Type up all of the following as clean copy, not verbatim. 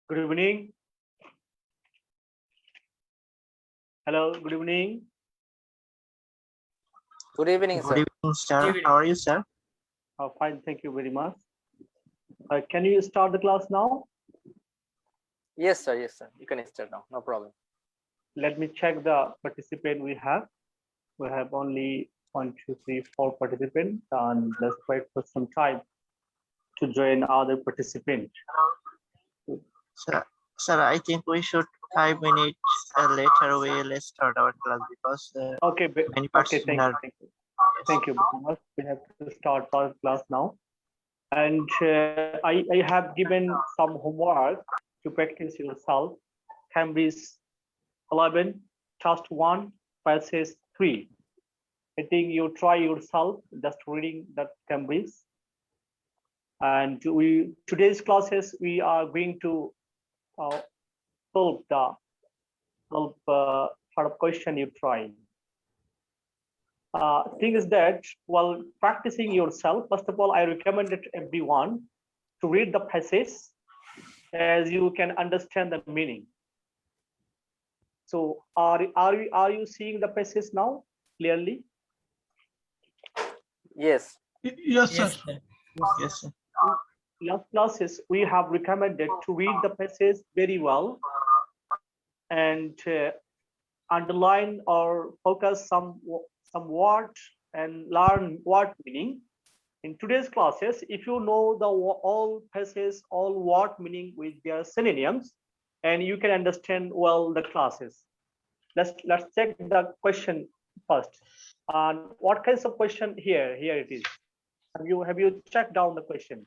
Good evening. Hello, good evening. Good evening, sir. Good evening, sir. How are you, sir? Fine, thank you very much. Can you start the class now? Yes, sir. Yes, sir. You can start now. No problem. Let me check the participant we have. We have only 1, 2, 3, 4 participants, and let's wait for some time to join other participant. Sir, I think we should 5 minutes later let's start our class because Okay, many okay, participants are. thank you very much. We have to start our class now, and I have given some homework to practice yourself. Cambridge 11, task 1, passage 3. I think you try yourself just reading that Cambridge. And today's classes we are going to solve the sort of question you try. Thing is that while practicing yourself, first of all, I recommended everyone to read the passage as you can understand the meaning. So are you seeing the passage now clearly? Yes. Yes, sir. Yes, sir. Last classes we have recommended to read the passage very well and underline or focus some word and learn word meaning. In today's classes, if you know the all passages, all word meaning with their synonyms, and you can understand well the classes. Let's check the question first. What kinds of question here? Here it is. Have you checked down the question?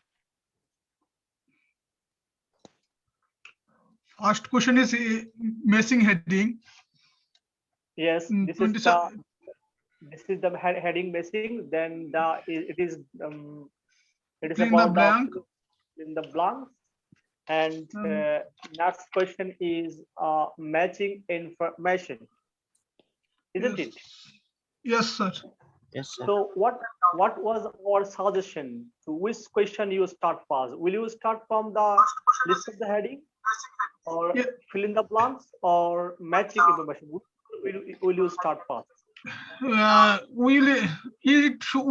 First question is missing heading. Yes, this is the heading missing. Then it is Fill about in in the blank. the blanks. And next question is matching information, isn't Yes. it? Yes, sir. Yes, sir. So what was our suggestion? To which question you start first? Will you start from the list of the heading, or Yeah. fill in the blanks, or matching information? Will you start first?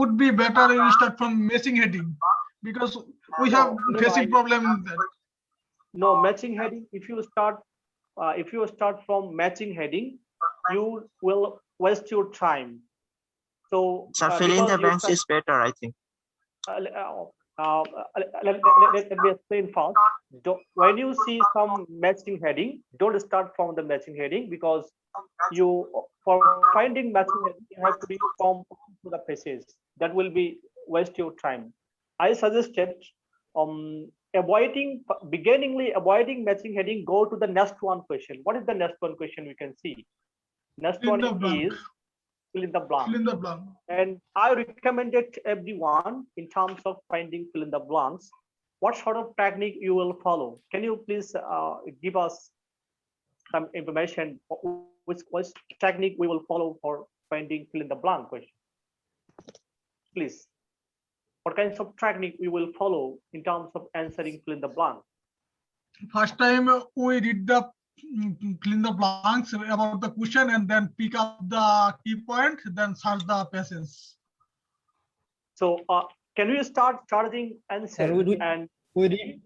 Would be better if we start from missing heading because we have facing problem in that. No, matching heading. If you start from matching heading, you will waste your time. So Sir, fill in the blanks is better, I think. Let me explain first. When you see some matching heading, don't start from the matching heading, because for finding matching heading, you have to be from the passage. That will be waste your time. I suggested avoiding matching heading, go to the next one question. What is the next one question we can see? Next Fill one in the blank. is fill in the blank. Fill in the blank. And I recommended everyone in terms of finding fill in the blanks, what sort of technique you will follow. Can you please give us some information which technique we will follow for finding fill in the blank question? Please. What kinds of technique we will follow in terms of answering fill in the blank? First time we read the fill in the blanks about the question and then pick up the key point, then search the passage. So can we start charging answer? And we read.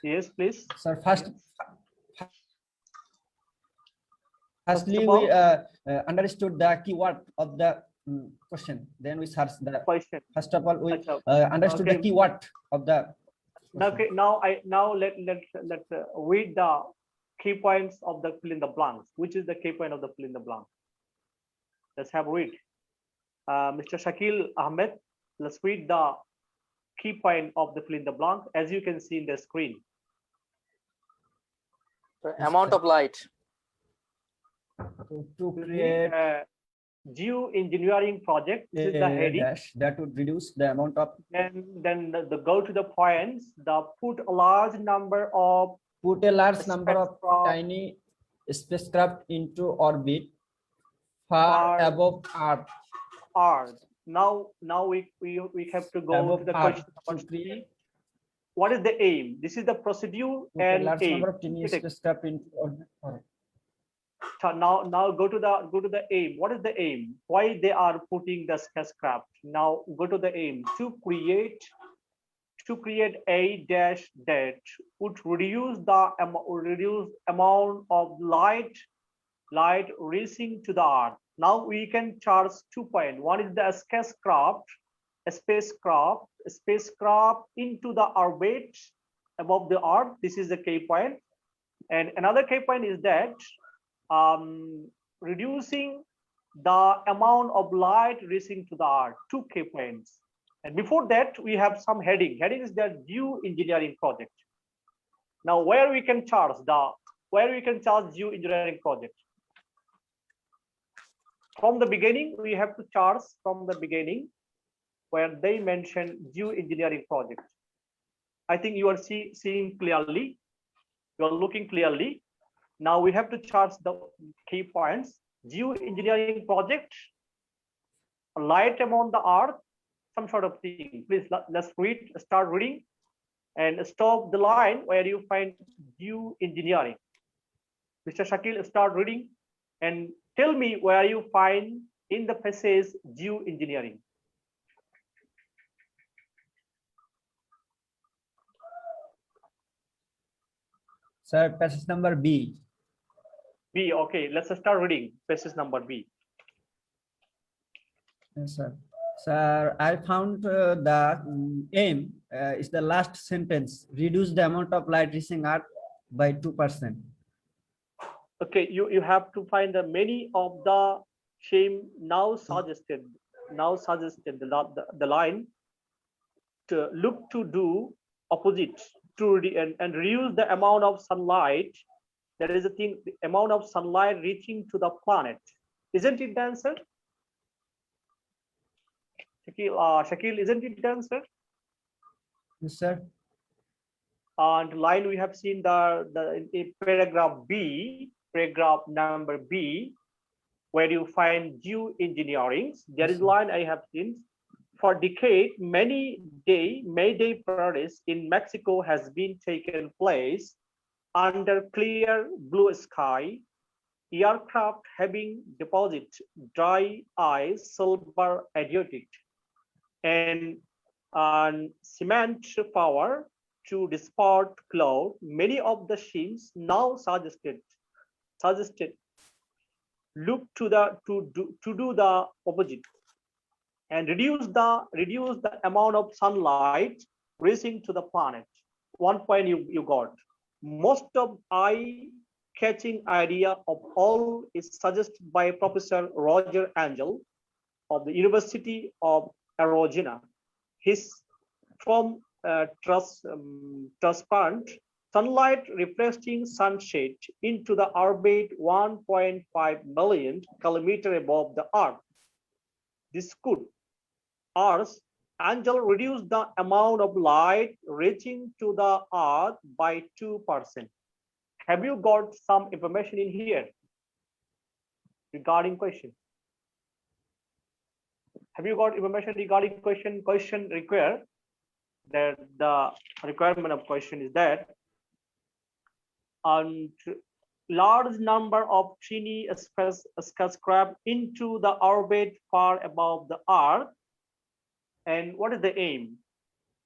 Yes, please. Sir, first Firstly, of all, we understood the keyword of the question. Then we search the. question. First of all, we Acha. understood the Okay. keyword of the. Okay, now let's read the key points of the fill in the blanks. Which is the key point of the fill in the blank? Let's have a read. Mr. Shakil Ahmed, let's read the key point of the fill in the blank as you can see in the screen. The amount of light. To create geoengineering project. This is the heading. dash that would reduce the amount of. Then the go to the points. The put a large number of Put a large number of spacecraft tiny spacecraft into orbit far Far above Earth. Earth. Now we have to go Above to the Earth question to number create. three. What is the aim? This is the procedure Put a and large aim. number of tiny spacecraft into orbit. So now go to the aim. What is the aim? Why they are putting the spacecraft? Now go to the aim to create a dash that would reduce amount of light reaching to the Earth. Now we can charge 2 points. One is the spacecraft into the orbit above the Earth. This is the key point. And another key point is that reducing the amount of light reaching to the Earth. 2 key points. And before that, we have some heading. Heading is the geoengineering project. Now, where we can charge geoengineering project? From the beginning, we have to charge from the beginning where they mention geoengineering project. I think you are seeing clearly. You are looking clearly. Now we have to charge the key points. Geoengineering project, light among the Earth, some sort of thing. Please let's read. Start reading, and stop the line where you find geoengineering. Mr. Shakil, start reading, and tell me where you find in the passage geoengineering. Sir, passage number B. B. Okay, let's start reading. Passage number B. Yes, sir. Sir, I found the aim is the last sentence. Reduce the amount of light reaching Earth by 2%. Okay, you have to find the many of the same now suggested the line to look to do opposite to and reduce the amount of sunlight. That is the thing, the amount of sunlight reaching to the planet. Isn't it the answer? Shakil, isn't it the answer? Yes, sir. And line we have seen in paragraph B, paragraph number B, where you find geoengineering. There is line I have seen. For decade, Mayday parades in Mexico has been taken place under clear blue sky. Aircraft having deposit dry ice, silver adiotic, and cement power to despot cloud. Many of the ships now suggested look to do the opposite and reduce the amount of sunlight reaching to the planet. 1 point you got. Most of eye-catching idea of all is suggested by Professor Roger Angel of the University of Arizona. His from transparent sunlight reflecting sunset into the orbit 1.5 million kilometers above the Earth. This could Angel reduce the amount of light reaching to the Earth by 2%. Have you got some information in here regarding question? Have you got information regarding question? Question require that the requirement of question is that and large number of tiny spacecraft into the orbit far above the Earth. And what is the aim?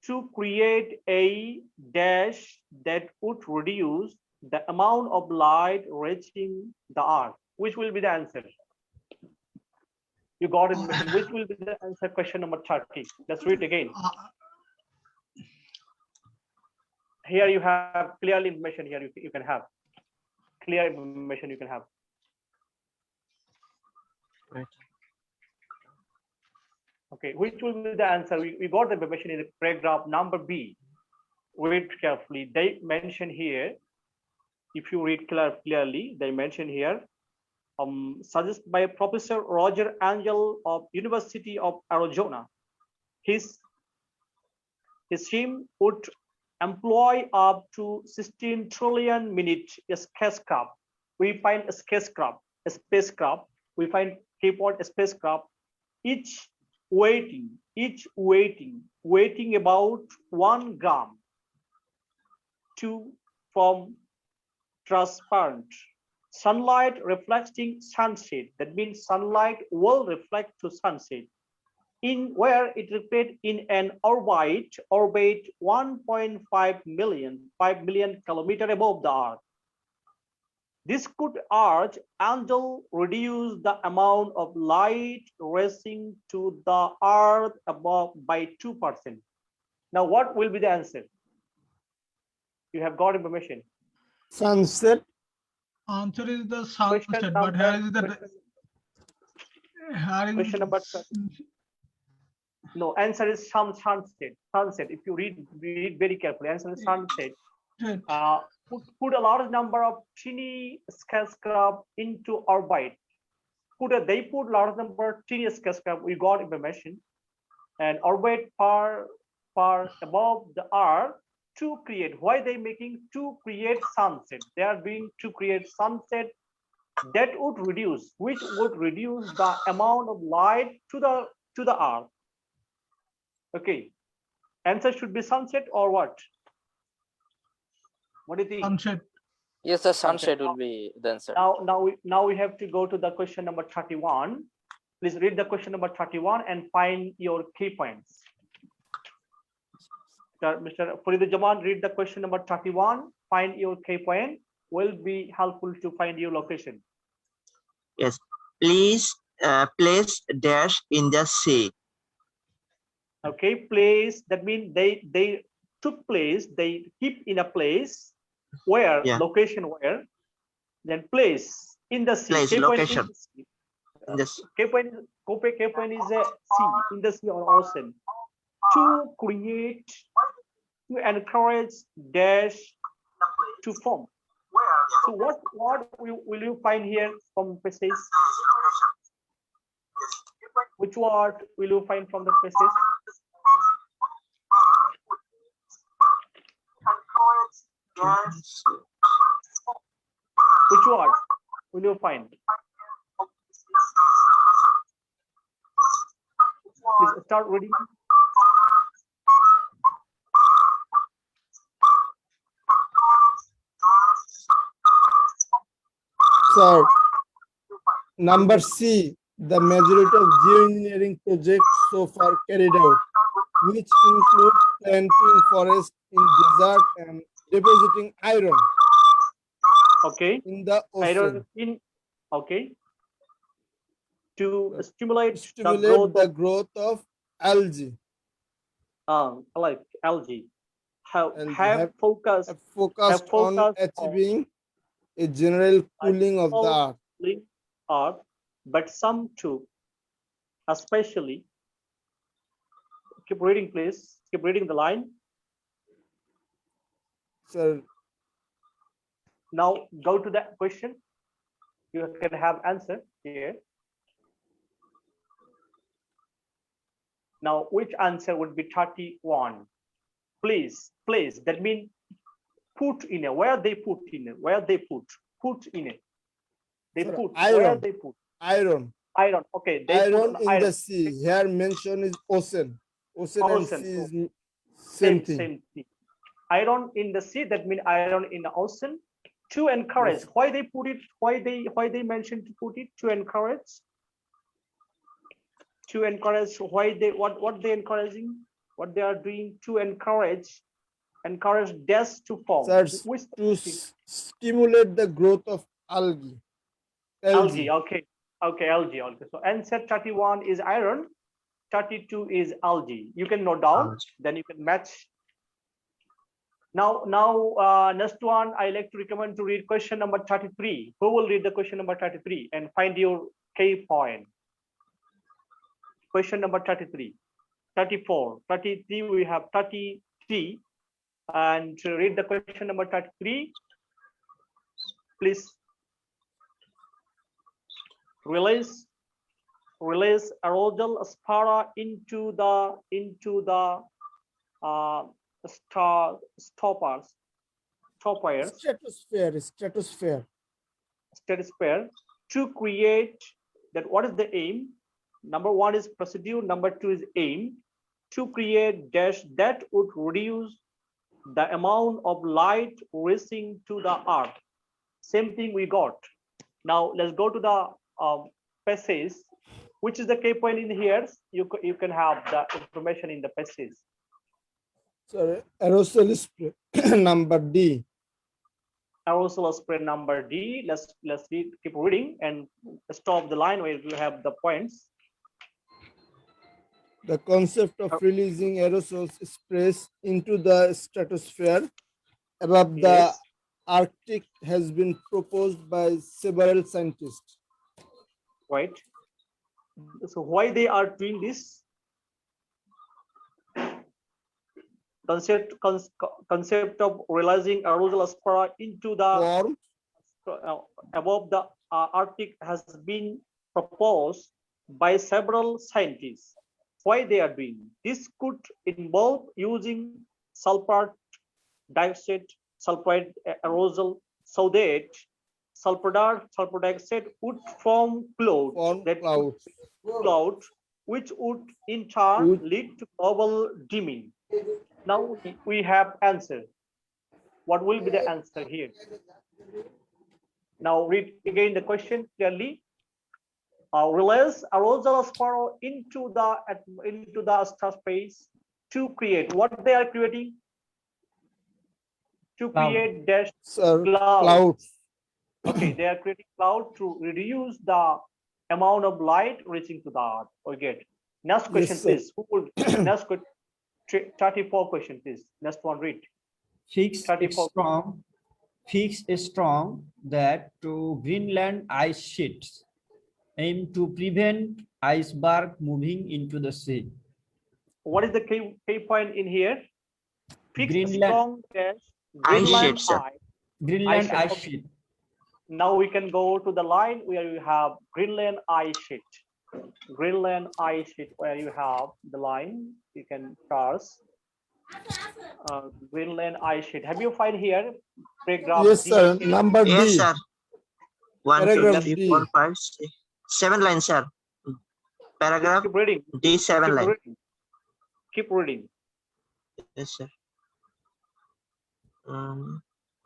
To create a dash that would reduce the amount of light reaching the Earth. Which will be the answer? You got information. Which will be the answer? Question number 30. Let's read again. Here you have clear information. Here you can have clear information. You can have. Right. Okay, which will be the answer? We got the information in the paragraph number B. Read carefully. They mention here, if you read clearly, they mention here, suggested by Professor Roger Angel of University of Arizona. His team would employ up to 16 trillion minute spacecraft. We find a spacecraft. We find keyboard spacecraft, each weighing about 1 gram from transparent sunlight reflecting sunset. That means sunlight will reflect to sunset in where it reflects in an orbit 1.5 million kilometers above the Earth. This could urge angel reduce the amount of light reaching to the Earth above by 2%. Now, what will be the answer? You have got information. Sunset. Answer is the Question sunset, but number, here is the question number. No, answer is sunset. Sunset. If you read very carefully, answer is sunset. Put a large number of teeny spacecraft into orbit. They put large number of teeny spacecraft. We got information, and orbit far above the Earth to create. Why they making to create sunset? They are doing to create sunset that would reduce, which would reduce the amount of light to the Earth. Okay, answer should be sunset or what? What do you think? sunset. Yes, the sunset will be the answer. Now we have to go to the question number 31. Please read the question number 31 and find your key points. Mr. Faridujaman, read the question number 31. Find your key point. Will be helpful to find your location. Yes. Please place dash in the sea. Okay, place. That means they took place. They keep in a place where location where. Then place in the sea. Place location. In the sea. Key point is a sea, in the sea or ocean. To create, to encourage dash to form. So what will you find here from passage? Which word will you find from the passage? Which word will you find? Please start reading. Sir, number C, the majority of geoengineering projects so far carried out, which include planting forests in desert and depositing iron Okay. in the ocean. Iron okay. To stimulate The growth of algae. Like algae. And Have focused on achieving a general cooling of the earth, but some too, especially. Keep reading, please. Keep reading the line. Sir, now go to the question. You can have answer here. Now, which answer would be 31? Please, that means put in it. Where they put in it? Where they put in it? They put iron. Where they put iron. Iron. Okay. They iron put in the sea. Here mention is ocean. Ocean and sea is same thing. Iron in the sea. That means iron in the ocean. To encourage. Yes. Why they put it? Why they mentioned to put it? To encourage. To encourage. Why they what they encouraging? What they are doing to encourage death to form. Sir, to stimulate the growth of algae. Algae. Okay. Okay, algae. Okay. So answer 31 is iron. 32 is algae. You can note down. Algae. Then you can match. Now, next one, I like to recommend to read question number 33. Who will read the question number 33 and find your key point? Question number 33, 34, 33. We have 33, and to read the question number 33. Please release aerosol spara into the stoppers stratosphere to create that. What is the aim? Number one is procedure, number two is aim, to create dash that would reduce the amount of light reaching to the earth. Same thing we got. Now let's go to the passage. Which is the key point in here? You can have the information in the passage. Sorry, aerosol spray. Number D. Aerosol spray number D. Let's read, keep reading and stop the line where you have the points. The concept of releasing aerosol sprays into the stratosphere above the Yes. Arctic has been proposed by several scientists. Right. So why they are doing this? Concept of realizing aerosol spray into the above the Arctic has been proposed by several scientists. Why they are doing this? Could involve using sulfur dioxide, sulfide aerosol, so that sulfur dioxide would form clouds, which would in turn lead to global dimming. Now we have answer. What will be the answer here? Now read again the question clearly. Release aerosol spray into the star space to create. What they are creating? To create dash clouds. Okay, they are creating cloud to reduce the amount of light reaching to the earth. Okay. Next question, please. Who will next question? 34 question, please. Next one, read. Fix is strong that to Greenland ice sheets aim to prevent iceberg moving into the sea. What is the key point in here? Fix Greenland strong dash Greenland Greenland ice okay. sheet. Now we can go to the line where you have Greenland ice sheet. Greenland ice sheet, where you have the line, you can pass. Greenland ice sheet. Have you find here paragraph? Yes, sir. D? Number D. Yes, sir. 1, 2, Paragraph 3, D. 4, 5, 6, 7 lines, sir. Paragraph Keep reading. D, 7 Keep line. reading. Keep reading. Yes, sir.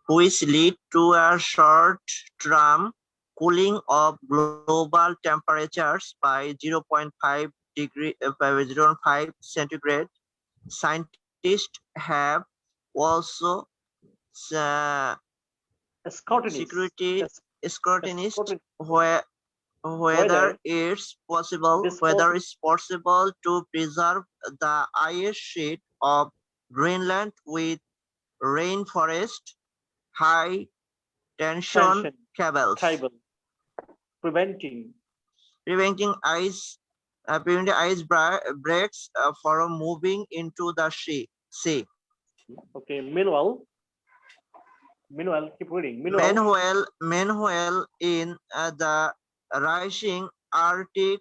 Which lead to a short-term cooling of global temperatures by 0.5 degree, 0.5 centigrade. Scientists have also scrutinized whether it's possible to preserve the ice sheet of Greenland with rainforest high tension cables, preventing ice breaks from moving into the sea. Okay. Meanwhile, keep reading. Meanwhile, in the rising Arctic,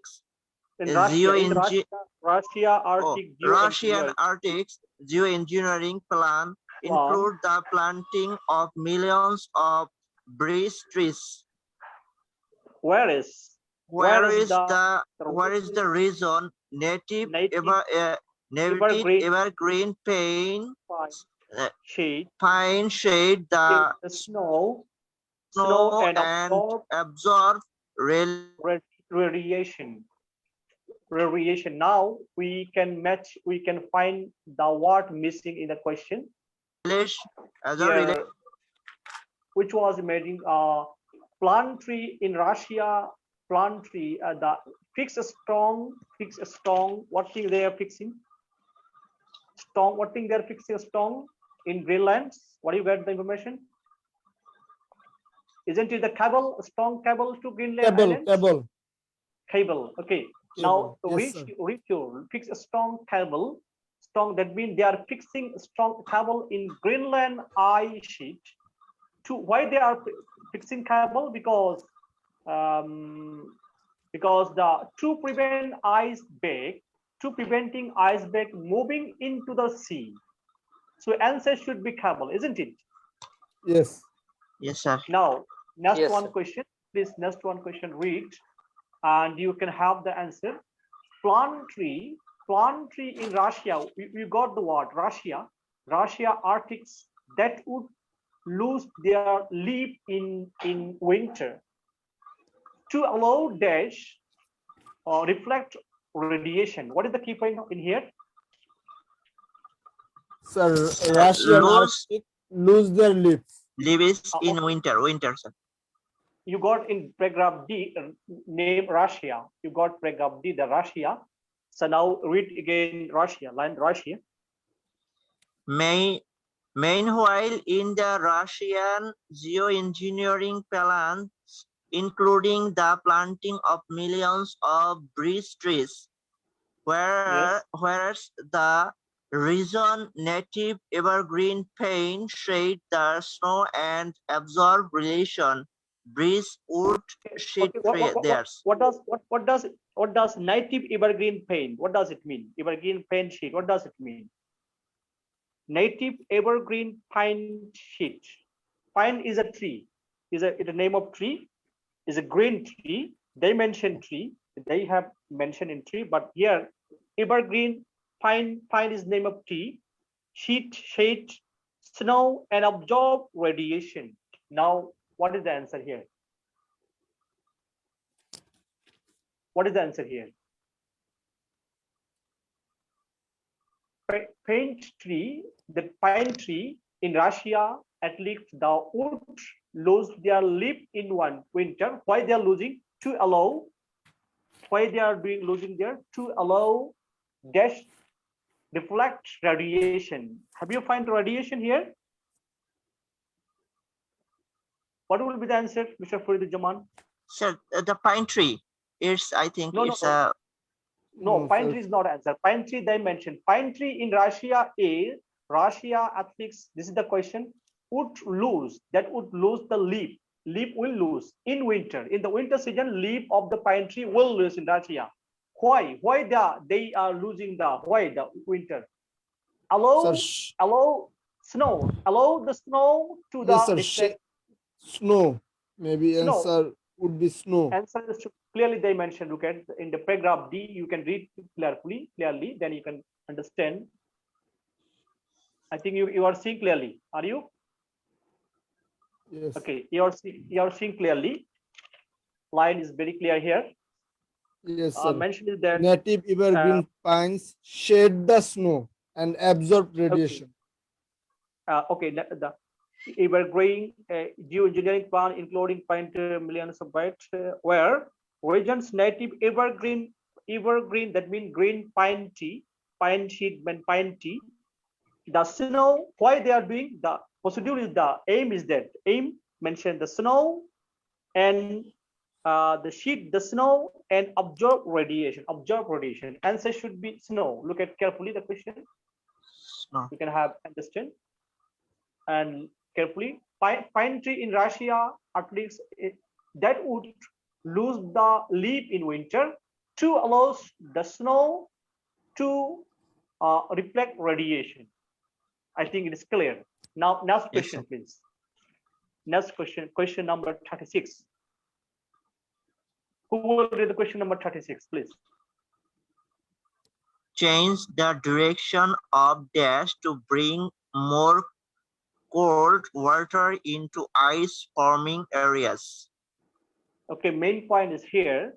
Russian Arctic geoengineering plan include the planting of millions of breeze trees. Where is the reason native evergreen pine shade the snow and absorb radiation. Now we can find the word missing in the question. Which was making plant tree in Russia, plant tree, the fix a strong, what thing they are fixing? Strong, what thing they are fixing a strong in Greenland? What do you get the information? Isn't it the cable, a strong cable to Greenland Islands? Cable, okay. Now, Yes, fix a strong cable. Strong, that means they are fixing a strong cable in Greenland ice sheet. Why they are fixing cable? Because to prevent preventing iceberg moving into the sea. So answer should be cable, isn't it? Yes. Yes, sir. Now, next Yes, one sir. question. Please, next one question, read, and you can have the answer. Plant tree in Russia. We got the word Russia Arctics that would lose their leaf in winter to allow dash or reflect radiation. What is the key point in here? Sir, Russian lose- Arctic lose their lips. Leaves in Okay. winter, sir. You got in paragraph D name Russia. You got paragraph D the Russia. So now read again Russia, line Russia. Meanwhile, in the Russian geoengineering plans, including the planting of millions of beech trees, Yes. whereas the region native evergreen pine shade the snow and absorb relation, breeze wood shade Okay. theirs. What does native evergreen paint? What does it mean? Evergreen paint sheet. What does it mean? Native evergreen pine sheet. Pine is a tree. Is a name of tree. Is a green tree. They mention tree. They have mentioned in tree, but here evergreen pine is name of tree. Sheet, shade, snow, and absorb radiation. Now, what is the answer here? What is the answer here? Pine tree, the pine tree in Russia, at least the wood lose their leaf in one winter. Why they are losing? To allow. Why they are being losing there? To allow dash deflect radiation. Have you find radiation here? What will be the answer, Mr. Farid Jaman? Sir, the pine tree is, I think, No, it's no. a No, pine sir. tree is not answer. Pine tree they mentioned. Pine tree in Russia is Russia at least. This is the question. Would lose the leaf. Leaf will lose in winter. In the winter season, leaf of the pine tree will lose in Russia. Why? Why they are losing the winter? Allow snow. Allow the snow to Yes, the sir. Snow. Maybe snow. answer would be snow. Answer is clearly they mentioned. Look at in the paragraph D. You can read clearly. Then you can understand. I think you are seeing clearly. Are you? Yes. Okay. You are seeing clearly. Line is very clear here. Yes, sir. Mentioned is that Native evergreen pines shed the snow and absorb radiation. okay. The evergreen geoengineering plan including millions of bytes where regions native evergreen that means green pine tree, pine sheet and pine tree. The snow, why they are doing the procedure is the aim is that mentioned the snow and the sheet, the snow and absorb radiation. Answer should be snow. Look at carefully the question. snow. You can have understand and carefully. Pine tree in Russia, at least that would lose the leaf in winter to allow the snow to reflect radiation. I think it is clear. Now, next question, please. Next question number 36. Who will read the question number 36, please? Change the direction of dash to bring more cold water into ice forming areas. Okay, main point is here.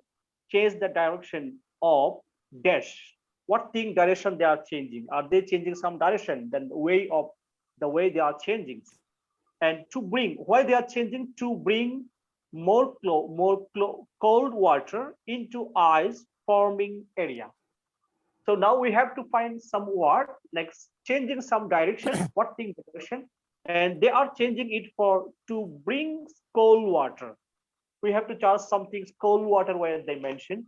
Change the direction of dash. What thing direction they are changing? Are they changing some direction? Then the way they are changing. And to bring, why they are changing? To bring cold water into ice forming area. So now we have to find some word like changing some direction, what thing direction, and they are changing it for to bring cold water. We have to charge something cold water where they mention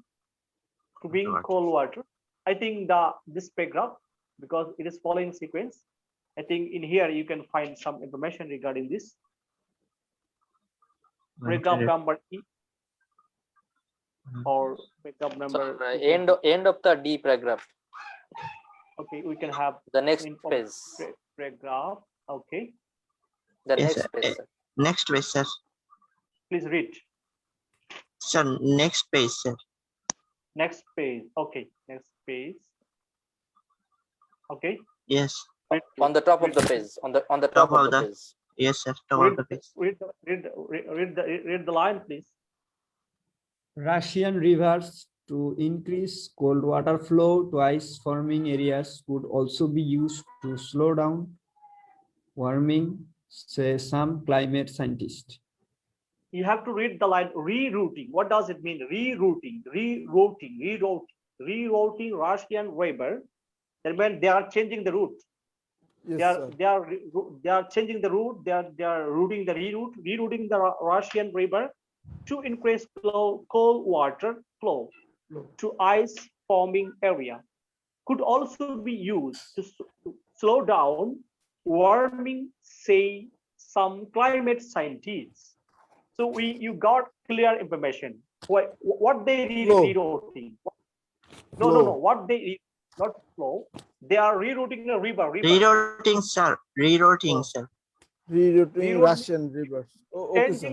to bring cold water. I think this paragraph, because it is following sequence, I think in here you can find some information regarding this. Paragraph number E or paragraph number. So, end of the D paragraph. Okay, we can have The next page. Paragraph. Okay, The Yes, next page. Sir. Next page, sir. please read. Sir, next page, sir. Next page. Okay, next page. Okay. Yes. On the top of the page. On the top of the page. Yes, sir. Top Read, of the page. read the line, please. Russian rivers to increase cold water flow to ice forming areas could also be used to slow down warming, say some climate scientists. You have to read the line rerouting. What does it mean? Rerouting, rerouting Russian river. That means they are changing the route. Yes, sir. They are changing the route. They are rerouting the Russian river to increase cold water flow to ice forming area. Could also be used to slow down warming, say some climate scientists. So you got clear information. What they rerouting? No. What they not flow? They are rerouting the river. Rerouting, sir. Rerouting, sir. Rerouting Russian rivers. Oh, okay, sir.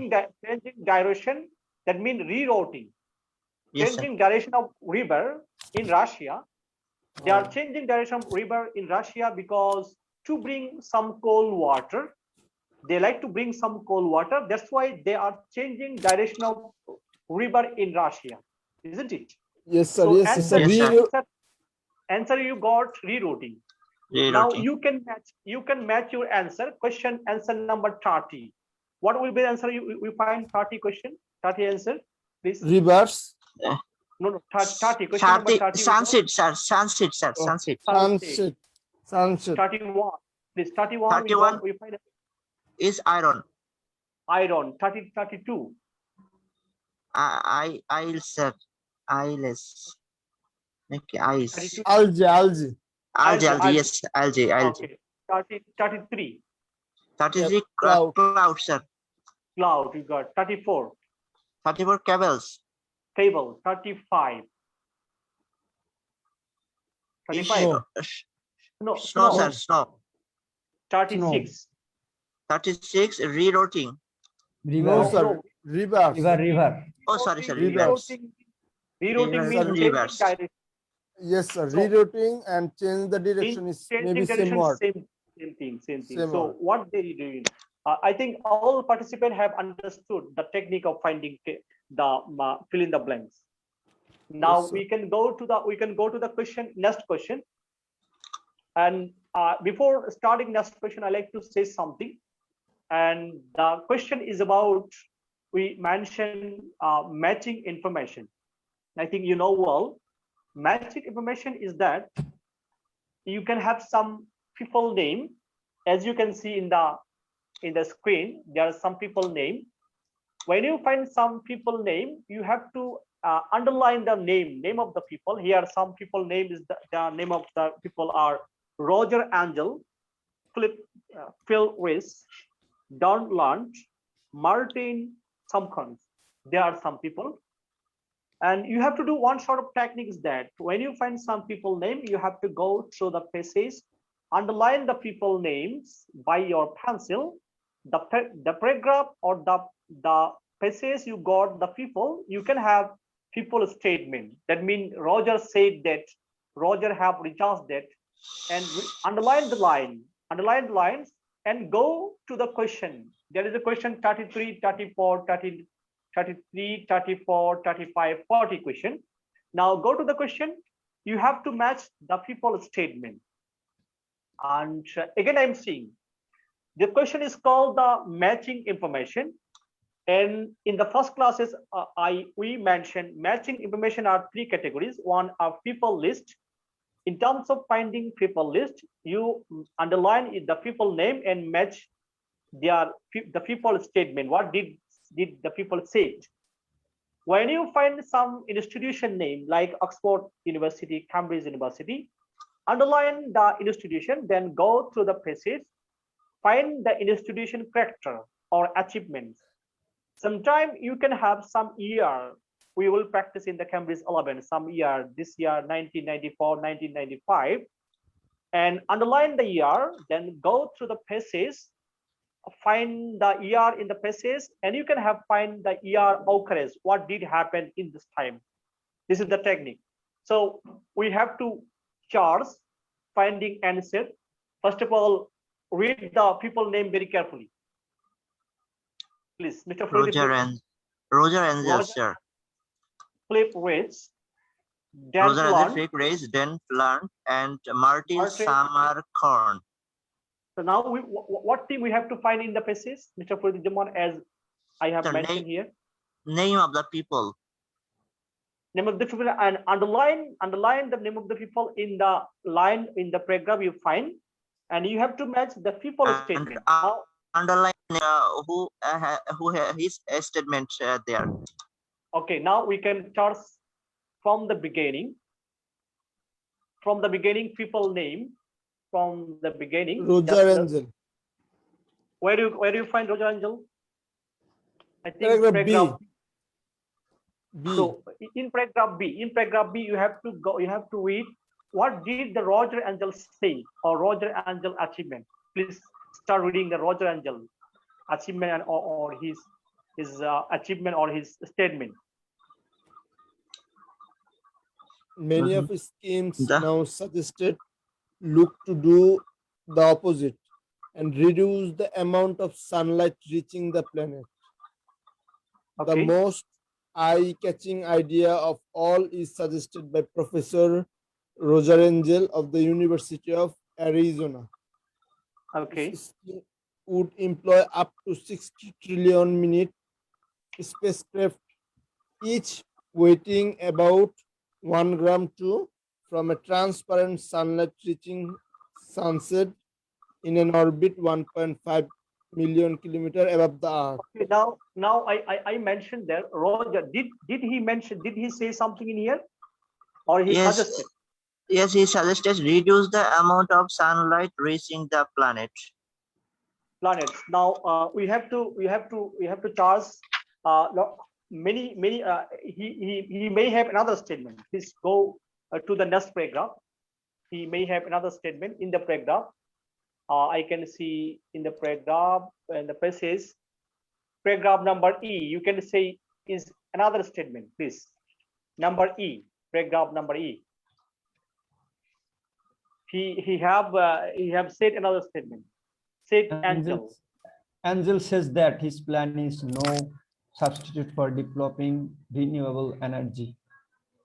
Changing direction. That means rerouting. Yes, sir. Changing direction of river in Russia. They are changing direction of river in Russia because to bring some cold water. They like to bring some cold water. That's why they are changing direction of river in Russia, isn't it? Yes, sir. So Yes, sir. answer you got rerouting. Now you can match your answer. Answer number 30. What will be the answer? We find 30 question, 30 answer, please. Rivers. No, 30 question number 30. Sunset, sir. Sunset, sir. Sunset. Sunset. 31. Please, 31. 31. We find Is iron. 32. Sir. Eyeless. Okay, ice. Algae. Algae, yes, algae. Okay. 33. 33 Cloud. cloud, sir. Cloud, you got 34. 34 cables. Cable, 35. 35. No, Snow, sir. Snow. 36. 36 rerouting. No, River, sir. Rivers. river. Oh, sorry, sir. Rivers. Rerouting means changing Rivers. direction. Yes, sir. So- Rerouting and change the direction is Changing maybe same direction, word. same thing. Same So word. what they doing? I think all participants have understood the technique of finding the fill in the blanks. Now Yes, sir. we can go to the question, next question. And before starting next question, I like to say something. And the question is about, we mentioned matching information. I think you know well, matching information is that you can have some people name, as you can see in the screen, there are some people name. When you find some people name, you have to underline the name of the people. Here some people name is the name of the people are Roger Angel, Phil Rees, Don Lunch, Martin Tompkins. There are some people. And you have to do one sort of technique is that when you find some people name, you have to go through the passages, underline the people names by your pencil, the paragraph or the passage you got the people, you can have people statement. That means Roger said that, Roger have recharged that, and underline the lines and go to the question. There is a question 33, 34, 33, 34, 35, 40 question. Now go to the question. You have to match the people statement. And again, I'm seeing the question is called the matching information. And in the first classes, we mentioned matching information are three categories. One are people list. In terms of finding people list, you underline the people name and match the people statement. What did the people say? When you find some institution name like Oxford University, Cambridge University, underline the institution, then go through the passage, find the institution character or achievements. Sometime you can have some year. We will practice in the Cambridge 11, some year, this year, 1994, 1995, and underline the year, then go through the passage, find the year in the passage, and you can have find the year occurrence, what did happen in this time. This is the technique. So we have to charts finding answer. First of all, read the people name very carefully. Please, Mr. Fruity, Roger and Roger. sir. Flip Race, Dan Roger and Plant. Flip Race, Dan Plant, and Martin Martin. Samarkorn. So now what thing we have to find in the passage, Mr. Fruity Jamon, as I have The mentioned here. Name of the people. Name of the people, and underline the name of the people in the line in the paragraph you find, and you have to match the people statement. Now, Underline his statement there. okay, now we can start from the beginning. From the beginning, people name. From the beginning. Roger Angel. Where do you find Roger Angel? I think Paragraph B. paragraph. B. So in paragraph B, you have to go. You have to read what did the Roger Angel say or Roger Angel achievement. Please start reading the Roger Angel achievement or his achievement or his statement. Many of his schemes The- now suggested look to do the opposite and reduce the amount of sunlight reaching the planet. The Okay. most eye-catching idea of all is suggested by Professor Roger Angel of the University of Arizona. Okay. This scheme would employ up to 60 trillion minute spacecraft, each weighing about 1 gram from a transparent sunlight reaching sunset in an orbit 1.5 million kilometer above the Earth. Okay, now I mentioned there, Roger, did he say something in here? Or he Yes. suggested? Yes, he suggested reduce the amount of sunlight reaching the planet. Planets. Now we have to charge many he may have another statement. Please go to the next paragraph. He may have another statement in the paragraph. I can see in the paragraph and the passage, paragraph number E, you can say is another statement, please. Number E, paragraph number E. He have said another statement. Said Angel. Angel says that his plan is no substitute for developing renewable energy,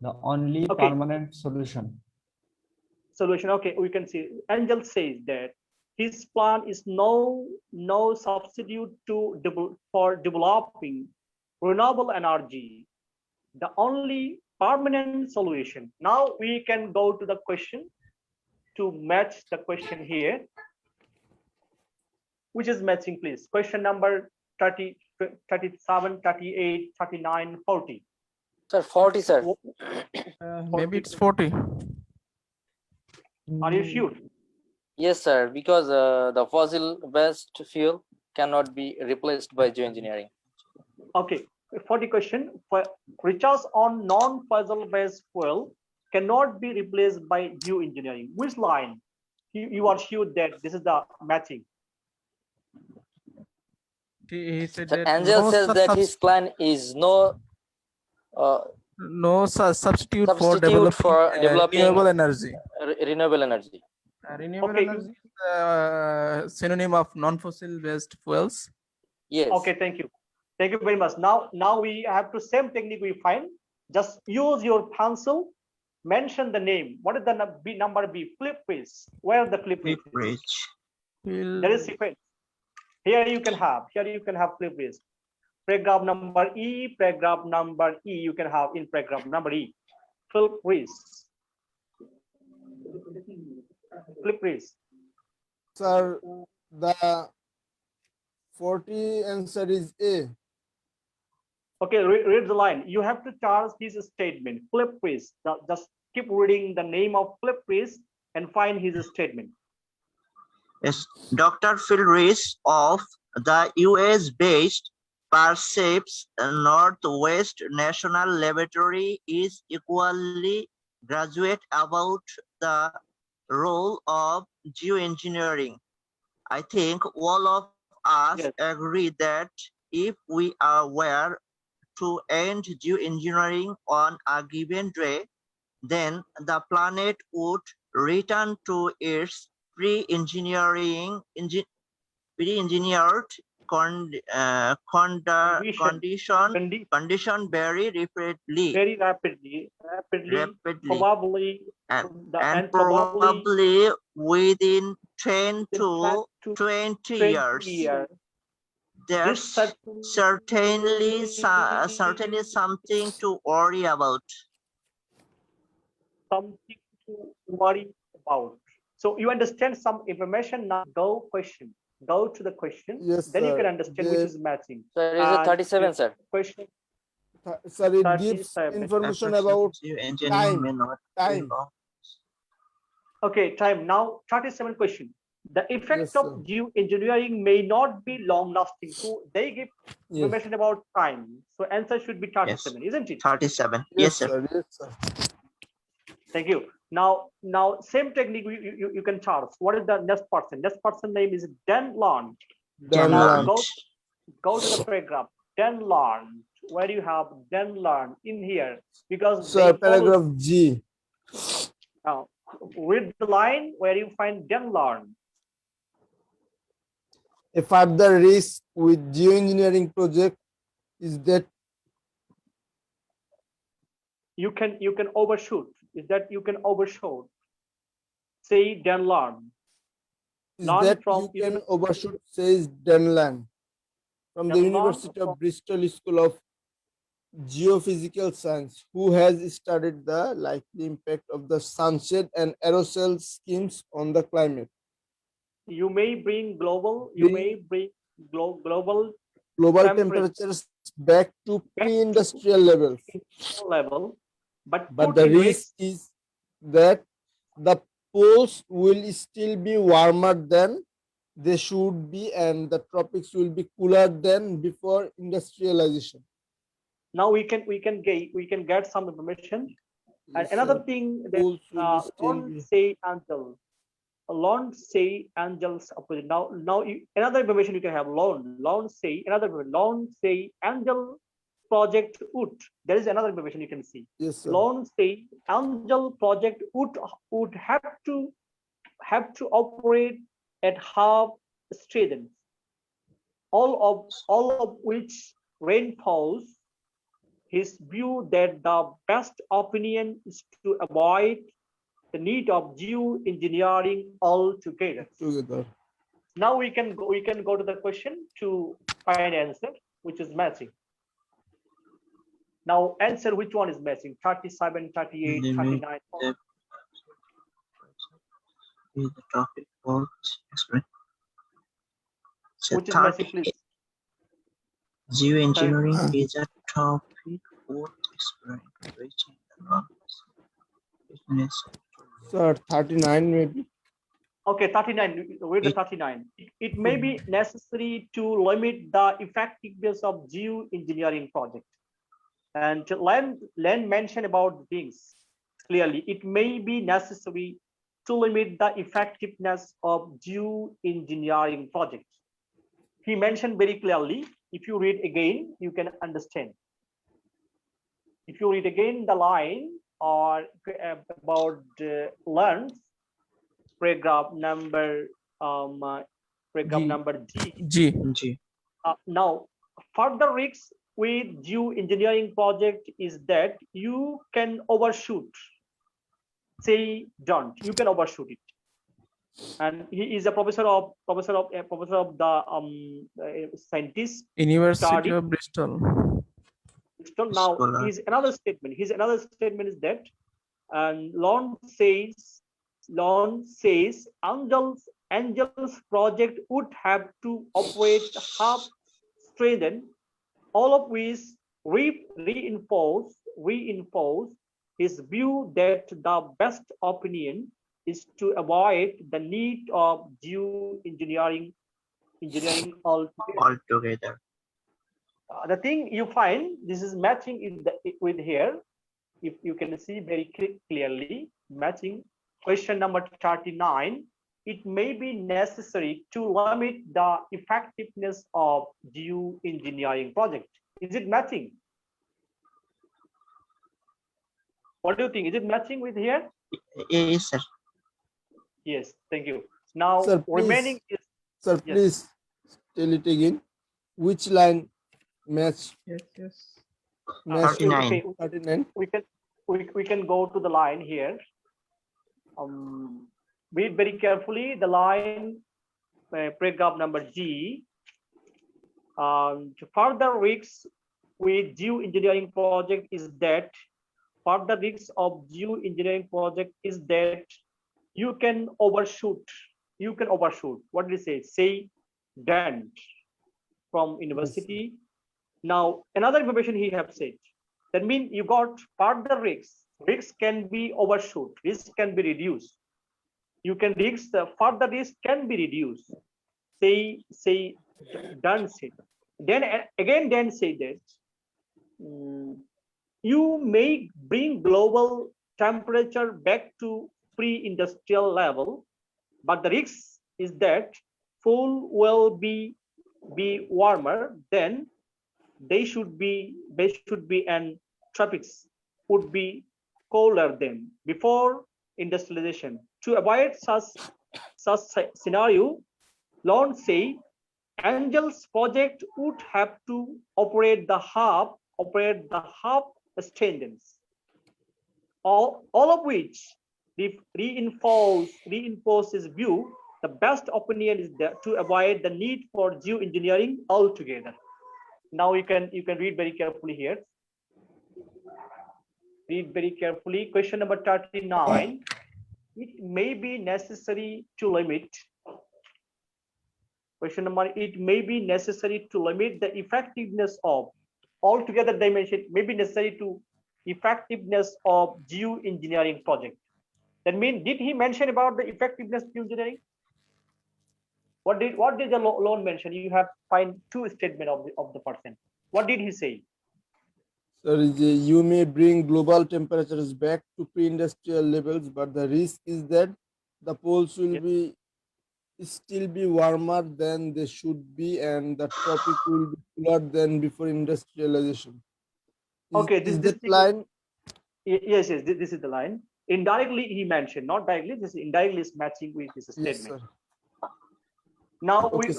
the only Okay. permanent solution. Solution. Okay, we can see. Angel says that his plan is no substitute for developing renewable energy, the only permanent solution. Now we can go to the question to match the question here, which is matching, please. Question number 30, 37, 38, 39, 40. Sir, 40, sir. Maybe it's 40. Are you sure? Yes, sir, because the fossil-based fuel cannot be replaced by geoengineering. Okay, 40 question. Recharge on non-fossil based fuel cannot be replaced by geoengineering. Which line? You are sure that this is the matching? He said Sir, that Angel no says that his plan is no substitute for substitute developing, for developing renewable energy. renewable energy. Renewable Okay. energy is synonym of non-fossil based fuels. Yes. Okay, thank you. Thank you very much. Now we have to same technique we find. Just use your pencil, mention the name. What is the number B? Flip page. Where the flip page? Flip Bridge. There is sequence. Here you can have flip page. Paragraph number E, paragraph number E you can have in paragraph number E. Flip please. Flip please. Sir, the 40 answer is A. Okay, read the line. You have to charge his statement. Flip please. Just keep reading the name of Flip please and find his statement. Yes, Dr. Phil Rees of the US-based Perseps Northwest National Laboratory is equally graduate about the role of geoengineering. I think all of us Yes. agree that if we were to end geoengineering on a given day, then the planet would return to its pre-engineered condition very Rapidly, probably, and probably within 10 to 20 years. There's certainly something to worry about. Something to worry about. So you understand some information now. Go to the question. Yes, Then you sir. can understand which is matching. Sir, is it 37, sir? Question. Sir, it gives 37. information about Engineering may not be time. long. Okay, time now. 37 question. The effect Yes, of sir. geoengineering may not be long lasting. So they give Yes. information about time. So answer should be 37, isn't it? 37. Yes, sir. Yes, sir. Thank you. Now same technique you can charge. What is the next person? Next person name is Dan Lawn. Dan Now Lawn. go to the paragraph. Dan Lawn. Where do you have Dan Lawn in here? Because Sir, they follow- paragraph G. Now read the line where you find Dan Lawn. A further risk with geoengineering project is that You can overshoot. Is that you can overshoot? Say Dan Lawn. is Learn that from you can overshoot, says Danlan from the Danlan University of from- Bristol School of Geophysical Science, who has studied the likely impact of the sunset and aerosol schemes on the climate. You may bring global. Global Global Temperature. temperatures back to pre-industrial levels. level, but But put the in risk is that the poles will still be warmer than they should be, and the tropics will be cooler than before industrialization. Now we can get some information. And Yes, another sir. thing that Poles will still be. Lone say angels opposite. Now another information you can have. Lone say angel project would. There is another information you can see. Yes, sir. Lone say angel project would have to operate at half strength, all of which reinforce his view that the best opinion is to avoid the need of geoengineering altogether. Together. Now we can go to the question to find answer, which is matching. Now answer which one is matching? 37, 38, 39. The topic for explain. So Which is matching, please? geoengineering is a topic worth exploring, reaching the non-business. Sir, 39 maybe. Okay, 39. Read the 39. It may be necessary to limit the effectiveness of geoengineering project. And Len mentioned about things clearly. It may be necessary to limit the effectiveness of geoengineering projects. He mentioned very clearly. If you read again, you can understand. If you read again the line or about learns, paragraph number G. G. Now, further risks with geoengineering project is that you can overshoot. Say don't. You can overshoot it. and he is a professor of the scientist University study. of Bristol. So now Scholar. his another statement. His another statement is that, and Lon says Angels project would have to operate half strengthened, all of which reinforce his view that the best opinion is to avoid the need of engineering altogether. Altogether. The thing you find, this is matching with here, if you can see very clearly, matching question number 39. It may be necessary to limit the effectiveness of geoengineering project. Is it matching? What do you think? Is it matching with here? Yes, sir. Yes, thank you. Now Sir, remaining is, Sir, yes. please tell it again. Which line match? Yes. Match 39. Okay, 39. we can go to the line here. Read very carefully the line, paragraph number G. Further risks with geoengineering project is that you can overshoot. What did it say? Done from university. Now another information he have said. That means you got further risks. Risks can be overshoot. Risk can be reduced. You can further risk can be reduced. Say done say. Then again say that you may bring global temperature back to pre-industrial level, but the risk is that fuel will be warmer than they should be, and tropics would be colder than before industrialization. To avoid such scenario, Lon say Angel's project would have to operate the half standards, all of which reinforces view the best opinion is that to avoid the need for geoengineering altogether. Now you can read very carefully here. Read very carefully. Question number 39. It may be necessary to limit. Question number, it may be necessary to limit the effectiveness of, altogether dimension may be necessary to effectiveness of geoengineering project. That means, did he mention about the effectiveness of geoengineering? What did the loan mention? You have find two statement of the person. What did he say? Sir, you may bring global temperatures back to pre-industrial levels, but the risk is that the poles will still be warmer than they should be, and the tropic will be cooler than before industrialization. Okay, is that line? Yes, this is the line. Indirectly he mentioned, not directly. This indirectly is matching with this statement. Yes, sir. Now Okay,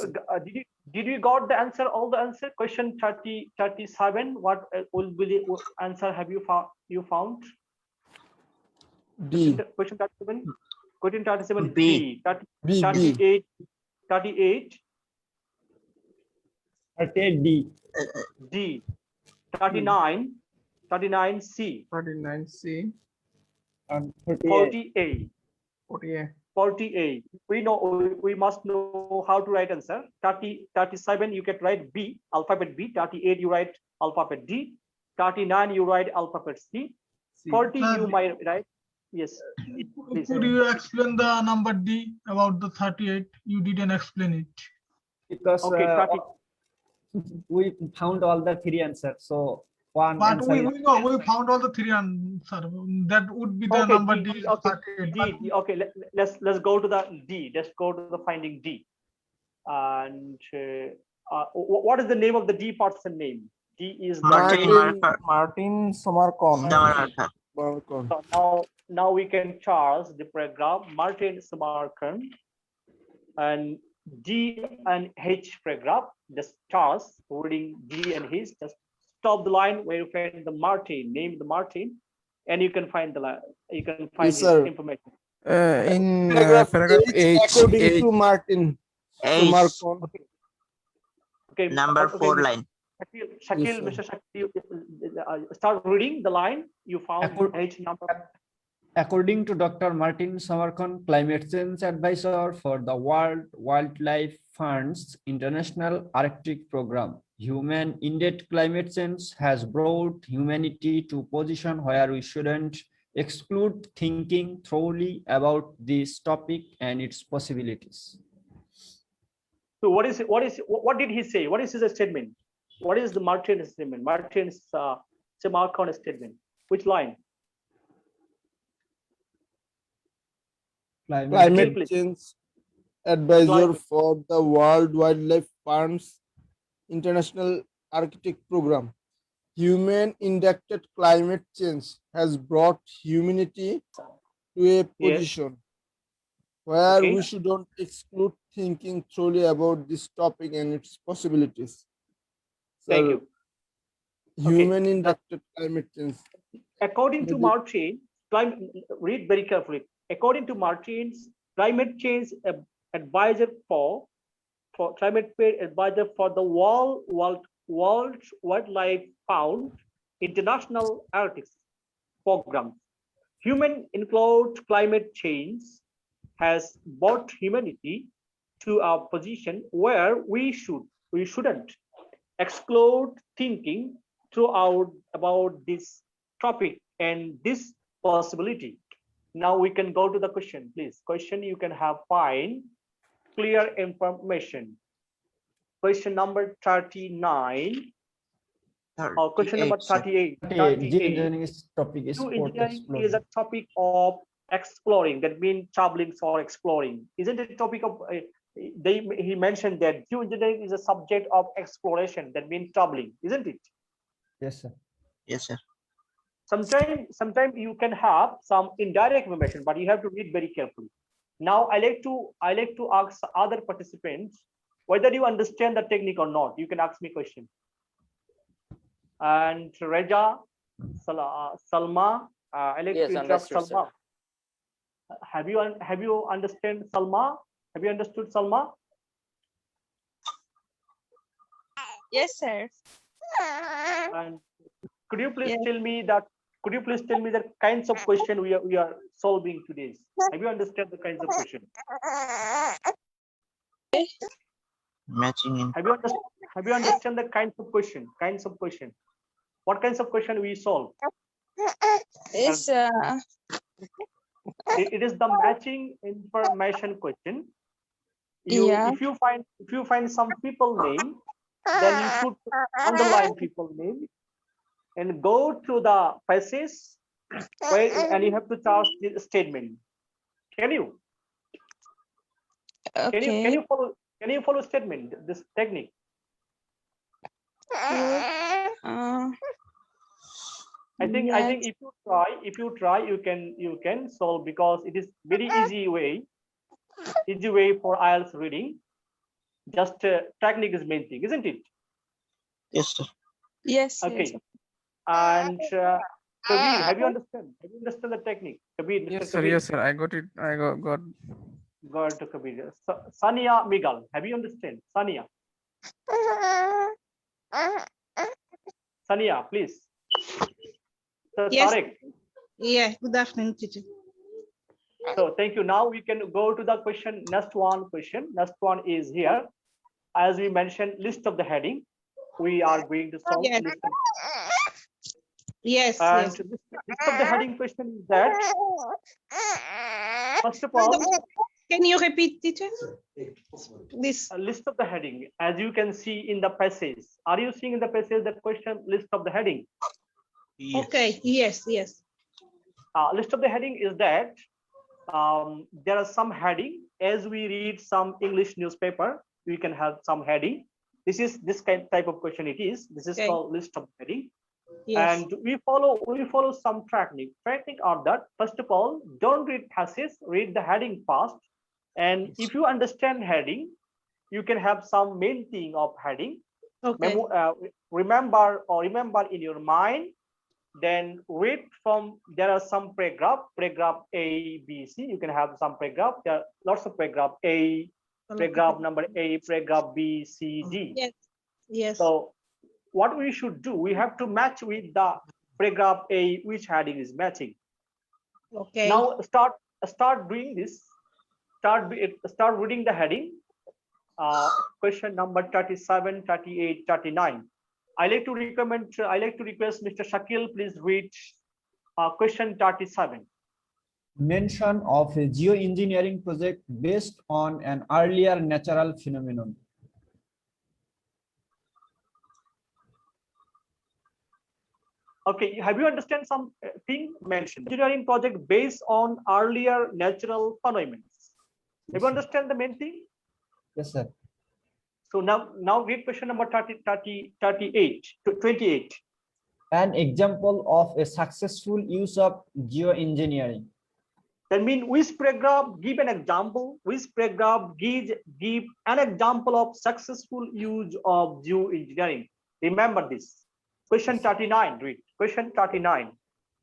did you got the answer? All the answer. Question 37. What will be the answer? Have you found? D. Question 37. Question 37. B. 38. 38. 38 D. D. 39. 39 C. 39 C. And 48. 48. 48. We must know how to write answer. 37 you can write B, alphabet B. 38 you write alphabet D. 39 you write alphabet C. 40 you might write. Yes. Please. Could you explain the number D about the 38? You didn't explain it. Because Okay, 30. we found all the three answers. So one But answer we is know we found all the three answers. That would be the Okay, number D, D. okay, 38. D. Okay, let's go to the D. Let's go to the finding D. And what is the name of the D person name? D is Martin Martin Samarkand. Samarkand. Marcon. So now we can charge the paragraph Martin Samarkand, and D and H paragraph. Just charge reading D and H. Just stop the line where you find the Martin, name the Martin, and you can find the line. You can find Yes, his sir. information. In Paragraph paragraph H, H, according H, to Martin. So H, Marcon. Okay, number okay, 4 Mr. line. Shakil, sir. Mr. Shakil, start reading the line you found. Accord- H number. According to Dr. Martin Samarkand, climate change advisor for the World Wildlife Fund's International Arctic Program, human-induced climate change has brought humanity to a position where we shouldn't exclude thinking thoroughly about this topic and its possibilities. So what did he say? What is his statement? What is the Martin's statement? Martin's Samarkand statement. Which line? Climate please. change advisor Climate. for the World Wildlife Fund's International Arctic Program. Human-induced climate change has brought humanity to a Yes. position where Okay. we shouldn't exclude thinking thoroughly about this topic and its possibilities. Thank So, you. human-induced climate change. According to Maybe- Martin, read very carefully. According to Martin's climate change advisor for climate change advisor for the World Wildlife Fund International Arctic Program, human-include climate change has brought humanity to a position where we shouldn't exclude thinking throughout about this topic and this possibility. Now we can go to the question, please. Question you can have find clear information. Question number 39 or question number 38, sir. 38. Geoengineering topic is sport Geoengineering exploring. is a topic of exploring, that means traveling or exploring. Isn't it a topic of he mentioned that geoengineering is a subject of exploration, that means traveling, isn't it? Yes, sir. Yes, sir. Sometimes you can have some indirect information, but you have to read very carefully. Now I like to ask other participants whether you understand the technique or not. You can ask me question. And Reja, Salma, I like Yes, to interrupt understood, Salma. Have you understand Salma? Have you understood Salma? Yes, sir. And could you please Yes. tell me that? Could you please tell me the kinds of question we are solving today? Have you understand the kinds of question? Matching in. Have you understand the kinds of question? What kinds of question we solve? Yes, It is the matching information question. Yeah. If you find some people name, then you should underline people name and go to the passage and you have to charge the statement. Can you okay. follow statement, this technique? Uh, I think yes. if you try you can solve, because it is very easy way for IELTS reading. Just technique is main thing, isn't it? Yes, sir. Yes. Okay. Yes. And Kabir, have you understand the technique? Kabir, Mr. yes, sir. Kabir. Yes, sir. I got it. I got. Got to Kabir. Sania Miguel, have you understand? Sania, please. So, Yes. Tarek. Yeah, good afternoon, teacher. So thank you. Now we can go to the question. Next one is here. As we mentioned, list of the heading. We are going to solve Yes. list of, Yes, and yes. list of the heading question is that, first of all, Can you repeat, teacher? This. a list of the heading, as you can see in the passage. Are you seeing in the passage the question list of the heading? Yes. Okay, yes, yes. List of the heading is that there are some heading. As we read some English newspaper, we can have some heading. This is this type of question. It is. This is Okay. called list of heading. Yes. And we follow some technique. Technique are that, first of all, don't read passage, read the heading first. And if you understand heading, you can have some main thing of heading. Okay. Remember in your mind Then read from, there are some paragraph A, B, C. You can have some paragraph. There are lots of paragraph A, paragraph number A, paragraph B, C, D. Yes. Yes. So what we should do, we have to match with the paragraph A, which heading is matching. Okay. Now start doing this. Start reading the heading. Question number 37, 38, 39. I like to request Mr. Shakil, please read question 37. Mention of a geoengineering project based on an earlier natural phenomenon. Okay, have you understand something mentioned? Engineering project based on earlier natural phenomena. Have you understand the main thing? Yes, sir. So now read question number 38 to 28. An example of a successful use of geoengineering. That means which paragraph give an example, which paragraph give an example of successful use of geoengineering. Remember this. Question 39, read. Question 39.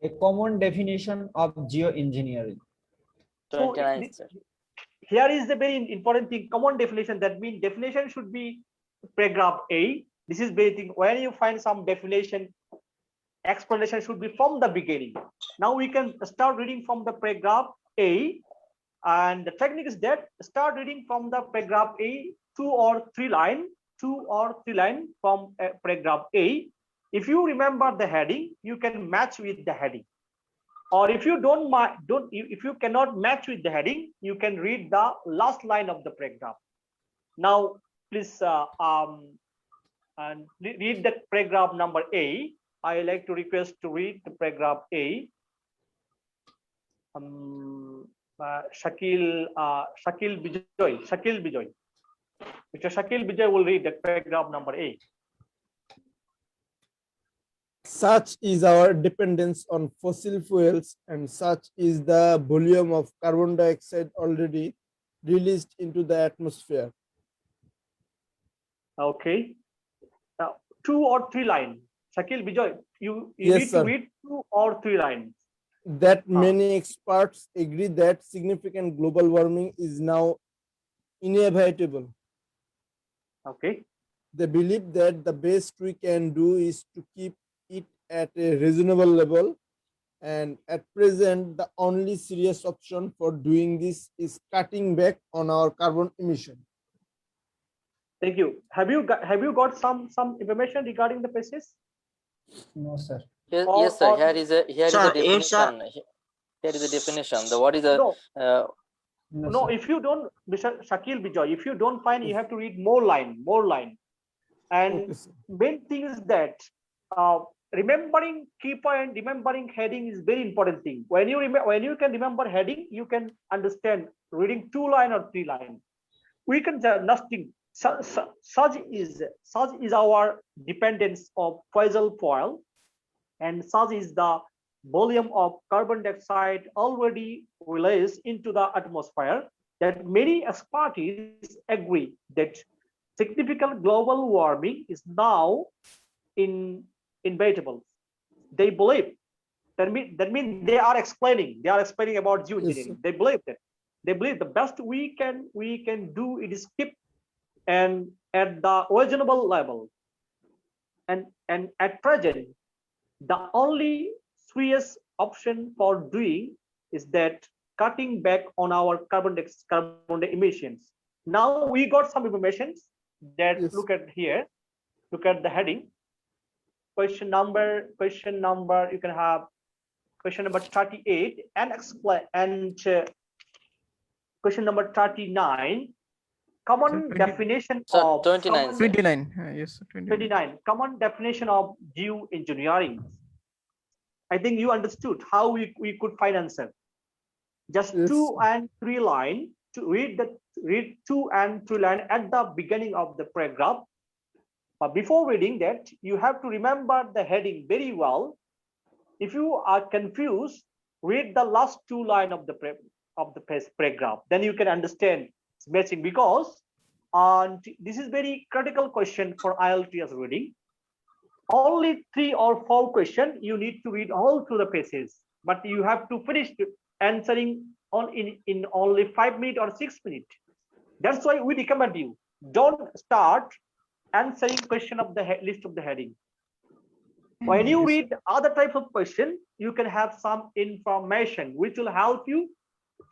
A common definition of geoengineering. 29, sir. Here is the very important thing, common definition. That means definition should be paragraph A. This is basic. When you find some definition, explanation should be from the beginning. Now we can start reading from the paragraph A, and the technique is that start reading from the paragraph A, 2 or 3 line from paragraph A. If you remember the heading, you can match with the heading. Or if you if you cannot match with the heading, you can read the last line of the paragraph. Now, please and read the paragraph number A. I like to request to read the paragraph A. Shakil Bijoy. Mr. Shakil Bijoy will read the paragraph number A. Such is our dependence on fossil fuels, and such is the volume of carbon dioxide already released into the atmosphere. Okay. Now, 2 or 3 lines. Shakil Bijoy, you Yes, need sir. to read 2 or 3 lines. That many experts agree that significant global warming is now inevitable. Okay. They believe that the best we can do is to keep it at a reasonable level, and at present the only serious option for doing this is cutting back on our carbon emission. Thank you. Have you got some information regarding the passage? No, sir. Yes, Or- yes, sir. or- Here is a Sir, it's definition. Here is a definition. The what is a No, No, sir. if you don't, Mr. Shakil Bijoy, if you don't find, you have to read more line. And Okay, sir. main thing is that remembering key point, remembering heading is very important thing. When you can remember heading, you can understand reading 2 line or 3 line. We can just nothing. Such is our dependence of fossil fuel, and such is the volume of carbon dioxide already released into the atmosphere, that many experts agree that significant global warming is now inevitable. They believe that means they are explaining about geoengineering. Yes, They believe the best we can do it is keep and at the reasonable level, and at present the only serious option for doing is that cutting back on our carbon emissions. Now we got some information that Yes. look at here. Look at the heading. Question number. You can have question number 38 and explain, and question number 39. Common 20. definition Sir, of 29, sir. 29. Yes, 29. 29. Common definition of geoengineering. I think you understood how we could find answer. Just Yes. 2 and 3 line to read 2 and 3 line at the beginning of the paragraph. But before reading that, you have to remember the heading very well. If you are confused, read the last 2 line of the paragraph. Then you can understand it's matching, because this is very critical question for IELTS reading. only 3 or 4 questions. You need to read all through the pages, but you have to finish answering in only 5 minutes or 6 minutes. That's why we recommend you don't start answering question of the list of the heading. When you read other type of question, you can have some information which will help you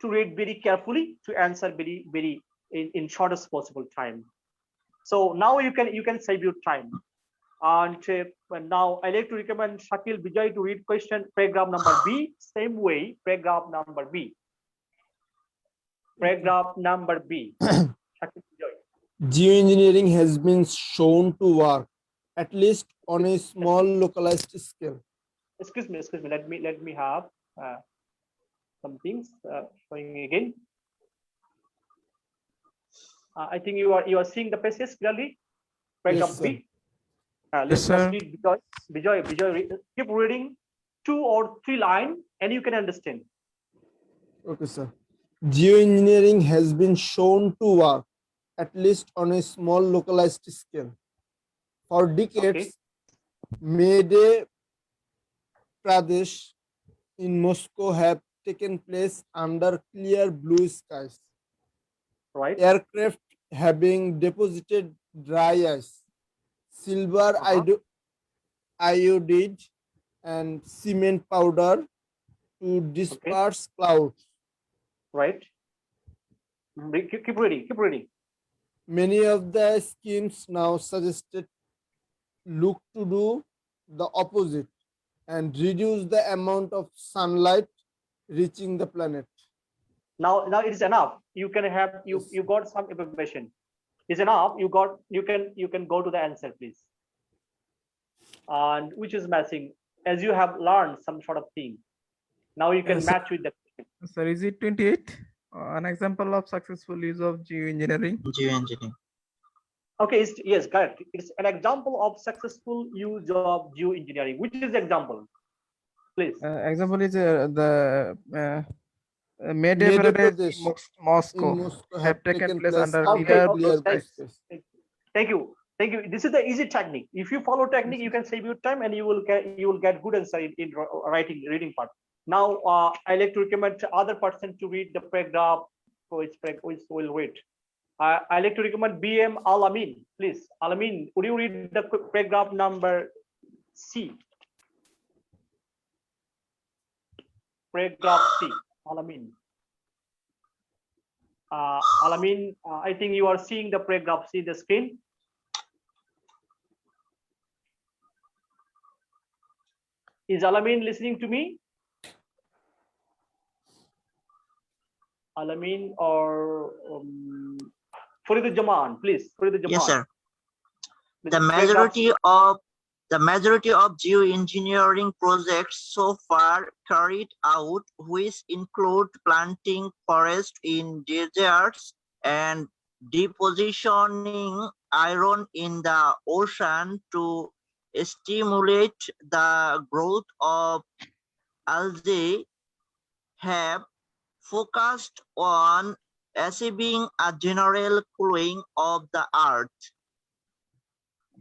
to read very carefully, to answer very in shortest possible time. So now you can save your time. And now I like to recommend Shakil Vijay to read question paragraph number B. Same way, paragraph number B. Paragraph number B. Shakil Vijay. Geoengineering has been shown to work, at least on a small localized scale. Excuse me. Let me have some things showing again. I think you are seeing the passage clearly. Paragraph Yes, B. Yes, Let's sir. read Vijay, keep reading 2 or 3 lines and you can understand. Okay, sir. Geoengineering has been shown to work, at least on a small localized scale. For decades, Mayday Pradesh in Moscow have taken place under clear blue skies. Right. Aircraft having deposited dry ice, silver iodide, and cement powder to disperse clouds. Right. Keep reading. Many of the schemes now suggested look to do the opposite and reduce the amount of sunlight reaching the planet. Now it is enough. You can have you got some information. It's enough. You can go to the answer, please. And which is matching, as you have learned some sort of thing. Now you can Yes, match with the question. Sir, is it 28? An example of successful use of geoengineering. Geoengineering. Okay, yes, correct. It's an example of successful use of geoengineering. Which is the example, please? Example is the Mayday Mayday parade Pradesh in Moscow in Moscow have taken place under Okay, clear okay, blue thanks. skies. Thank you. This is the easy technique. If you follow technique, you can save your time and you will get good answer in reading part. Now I like to recommend other person to read the paragraph which will read. I like to recommend BM Alamin. Please, Alamin, would you read the paragraph number C? Paragraph C, Alamin. Alamin, I think you are seeing the paragraph C the screen. Is Alamin listening to me? Alamin or Farid Jaman, please. Farid Jaman. Yes, sir. With The majority of geoengineering projects so far carried out, which include planting forest in deserts and depositioning iron in the ocean to stimulate the growth of algae, have focused on achieving a general cooling of the earth.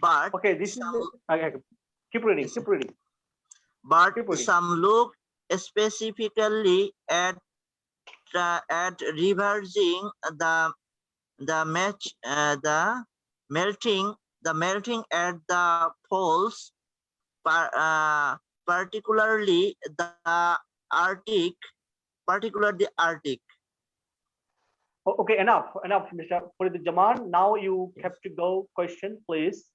But okay, this is okay. Keep reading. Yes, keep reading. But Keep reading. some look specifically at reversing the melting at the poles, particularly the Arctic. Okay, enough, Mr. Farid Jaman. Now you have to go question, please.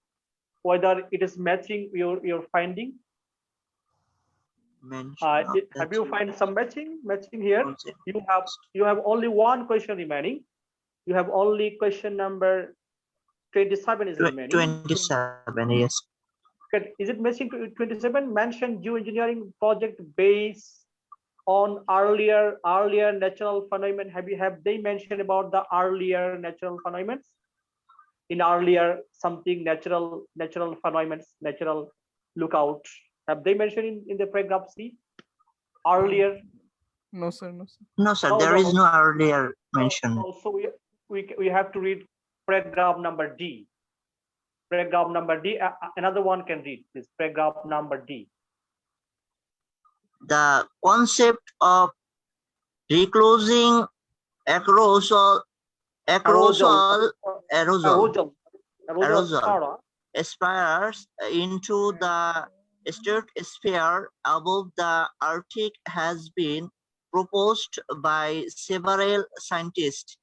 Whether it is matching your finding. Have you find some matching here? You have only one question remaining. You have only question number 27 is remaining. 27, yes. Okay, is it matching to 27? Mention geoengineering project based on earlier natural phenomenon. Have they mentioned about the earlier natural phenomena? In earlier something natural phenomena, natural lookout. Have they mentioned in the paragraph C? Earlier? No, sir. No, sir. No, sir. There is no earlier mention. So we have to read paragraph number D. Paragraph number D. Another one can read this. Paragraph number D. The concept of reclosing aerosol Aerosol. aerosol aspires into the stratosphere above the Arctic has been proposed by several scientists.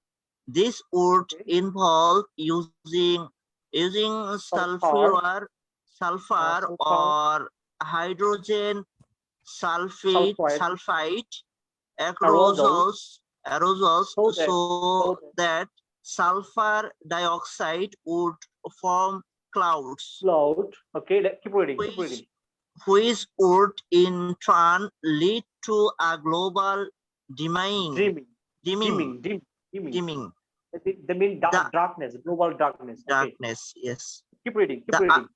This would involve using sulfur or hydrogen sulfide aerosols so that sulfur dioxide would form clouds. Okay, keep reading. Keep reading. Which would in turn lead to a global dimming. They mean darkness, global darkness. Okay. Darkness, yes. Keep reading. Keep reading.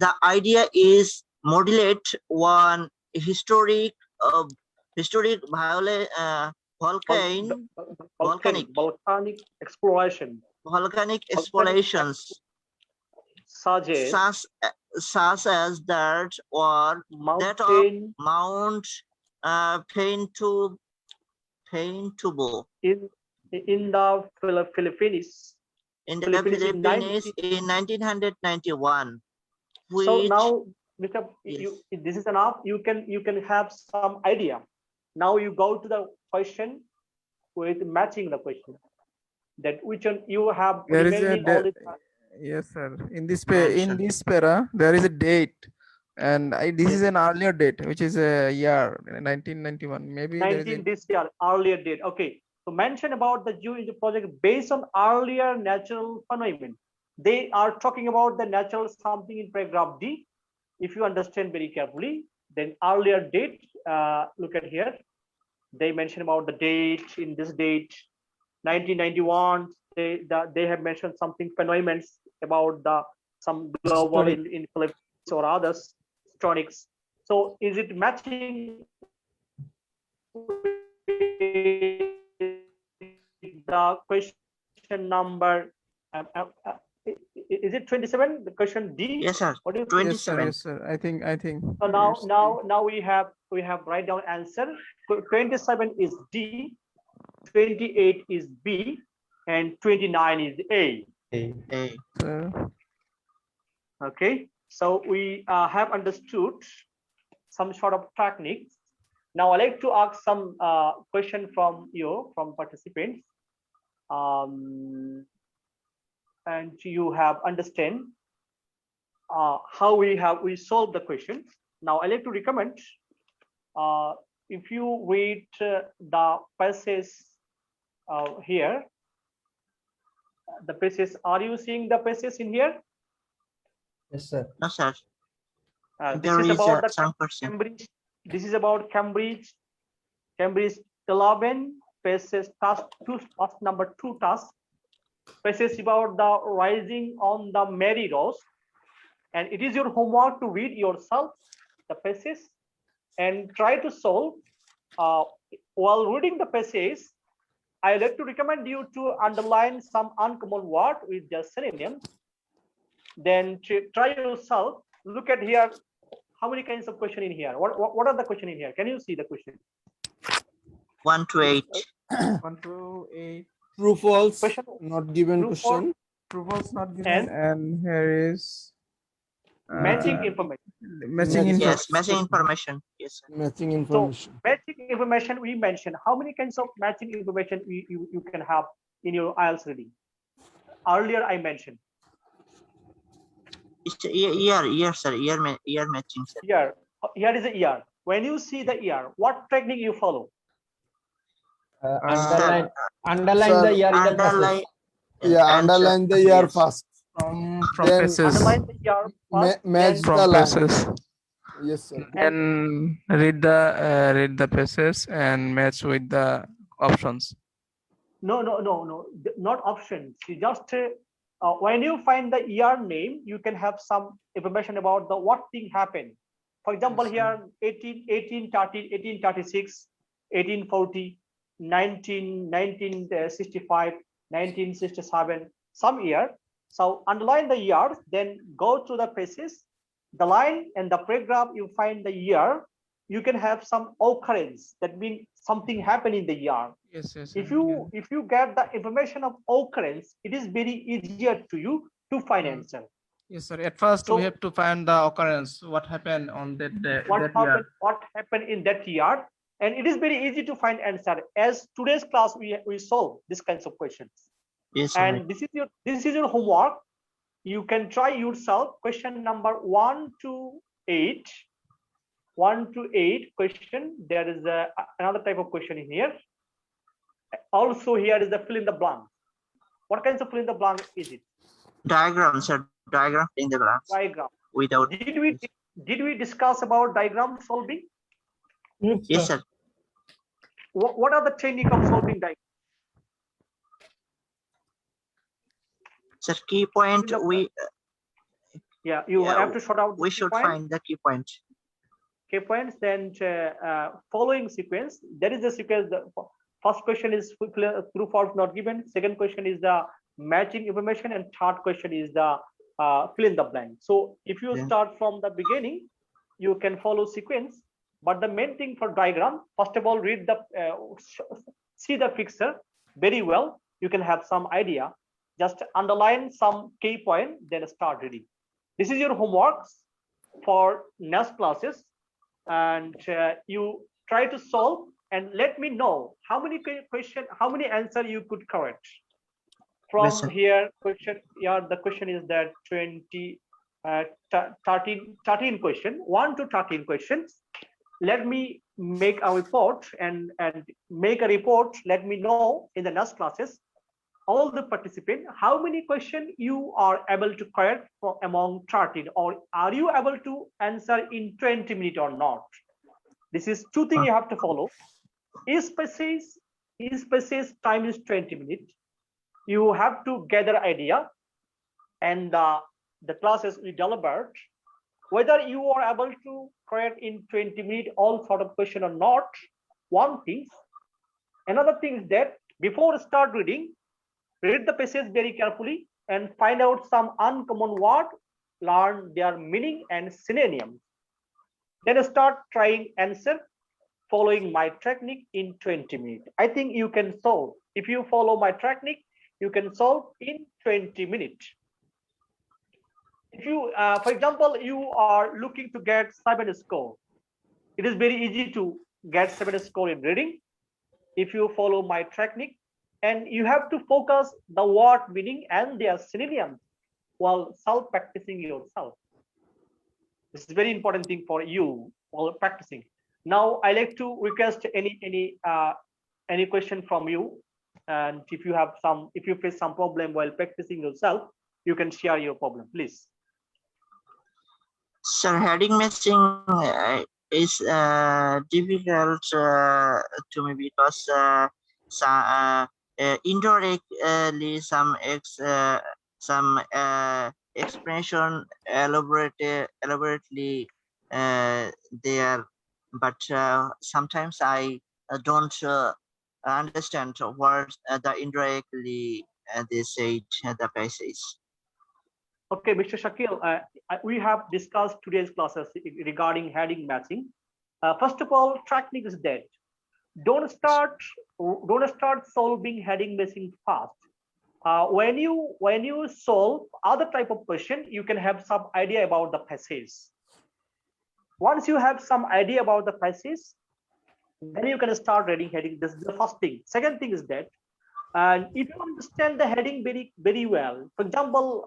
The idea is modulate one historic volcanic explorations such as that or that of Mount Pinatubo in the Philippines. in 1991. So now, Mr. This is enough. You can have some idea. Now you go to the question with matching the question. That which one you have There is remaining all the time. yes, sir. In this para, there is a date, and this is an earlier date, which is a year 1991. Maybe 19 this year, earlier date. Okay. So mention about the Jew project based on earlier natural phenomenon. They are talking about the natural something in paragraph D. If you understand very carefully, then earlier date, look at here. They mention about the date in this date, 1991. They have mentioned something phenomena about some global in Philippines or others, electronics. So is it matching the question number? Is it 27? The question D? Yes, sir. What do you 27. yes, sir. I think. So now we have write down answer. 27 is D, 28 is B, and 29 is A. Okay, so we have understood some sort of techniques. Now I like to ask some question from participants, and you have understand how we solve the question. Now I like to recommend if you read the passage here, the passage. Are you seeing the passage in here? Yes, sir. No, sir. This is about the Cambridge. This is about Cambridge 11 passage task 2, task number 2 task. Passage about the rising on the merry rose, and it is your homework to read yourself the passage and try to solve. While reading the passage, I like to recommend you to underline some uncommon word with their synonyms. Then try yourself. Look at here. How many kinds of question in here? What are the question in here? Can you see the question? 1 to 8. 1 to 8. True, false, Question. not given question. True, false, not given, and here is Matching information. matching Yes, matching information. Yes, sir. Matching information. So matching information we mentioned. How many kinds of matching information you can have in your IELTS reading? Earlier I mentioned. It's year, sir. Year matching, sir. Here is a year. When you see the year, what technique you follow? Underline the year in the passage. Yeah, underline the year first. from Then passes. Underline the year first, match then the From line. passes. Yes, sir. And read the passes and match with the options. No, not options. You just when you find the year name, you can have some information about the what thing happened. For example, here 1836, 1840, 1965, 1967, some year. So underline the years, then go to the passage, the line and the paragraph, you find the year. You can have some occurrence, that means something happened in the year. Yes, yes. If you get the information of occurrence, it is very easier to you to find answer. Yes, sir. At first, So we have to find the occurrence, what happened on that day, that year. what happened in that year, and it is very easy to find answer. As today's class, we solve these kinds of questions. Yes, sir. And this is your homework. You can try yourself. Question number 1 to 8. 1 to 8 question. There is another type of question in here. Also, here is the fill in the blank. What kinds of fill in the blank is it? Diagram, sir. Diagram in the blanks. Diagram. Without. Did we discuss about diagram solving? Yes, sir. What are the technique of solving diagram? Sir, key point we. Yeah, you have to sort out. We should find the key point. Key points. Then following sequence. That is the sequence. The first question is true, false, not given. Second question is the matching information, and third question is the fill in the blank. So if you start from the beginning, you can follow sequence. But the main thing for diagram, first of all, read the see the picture very well. You can have some idea. Just underline some key point, then start reading. This is your homework for next classes, and you try to solve and let me know how many question, how many answer you could correct. From here, question. Yeah, the question is that 13 question, 1 to 13 questions. Let me make a report and make a report. Let me know in the next classes, all the participants, how many questions you are able to correct from among 13, or are you able to answer in 20 minutes or not? This is two things you have to follow. Each passage time is 20 minutes. You have to gather idea, and the classes we delivered, whether you are able to correct in 20 minutes all sort of question or not, one thing. Another thing is that before start reading, read the passage very carefully and find out some uncommon word, learn their meaning and synonyms. Then start trying answer following my technique in 20 minutes. I think you can solve. If you follow my technique, you can solve in 20 minutes. If you, for example, you are looking to get 7 score, it is very easy to get 7 score in reading if you follow my technique, and you have to focus the word meaning and their synonyms while self-practicing yourself. This is a very important thing for you while practicing. Now, I like to request any question from you, and if you have some, if you face some problem while practicing yourself, you can share your problem, please. Sir, heading matching is difficult to me because indirectly some explanation elaborately there, but sometimes I don't understand what the indirectly they say the passage. Okay, Mr. Shakil, we have discussed today's classes regarding heading matching. First of all, technique is that don't start solving heading matching fast. When you solve other type of question, you can have some idea about the passage. Once you have some idea about the passage, then you can start reading heading. This is the first thing. Second thing is that, and if you understand the heading very well, for example,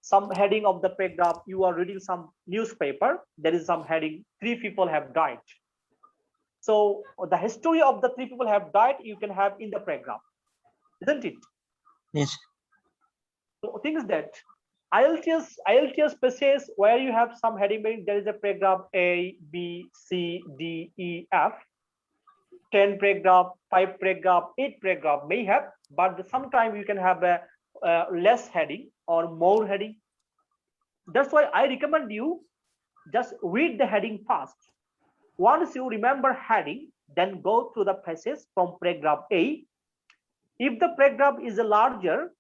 some heading of the paragraph, you are reading some newspaper, there is some heading, 3 people have died. So the history of the 3 people have died, you can have in the paragraph, isn't it? Yes. So thing is that IELTS passage where you have some heading, there is a paragraph A, B, C, D, E, F, 10 paragraph, 5 paragraph, 8 paragraph may have, but sometimes you can have a less heading or more heading. That's why I recommend you just read the heading fast. Once you remember heading, then go through the passage from paragraph A. If the paragraph is larger,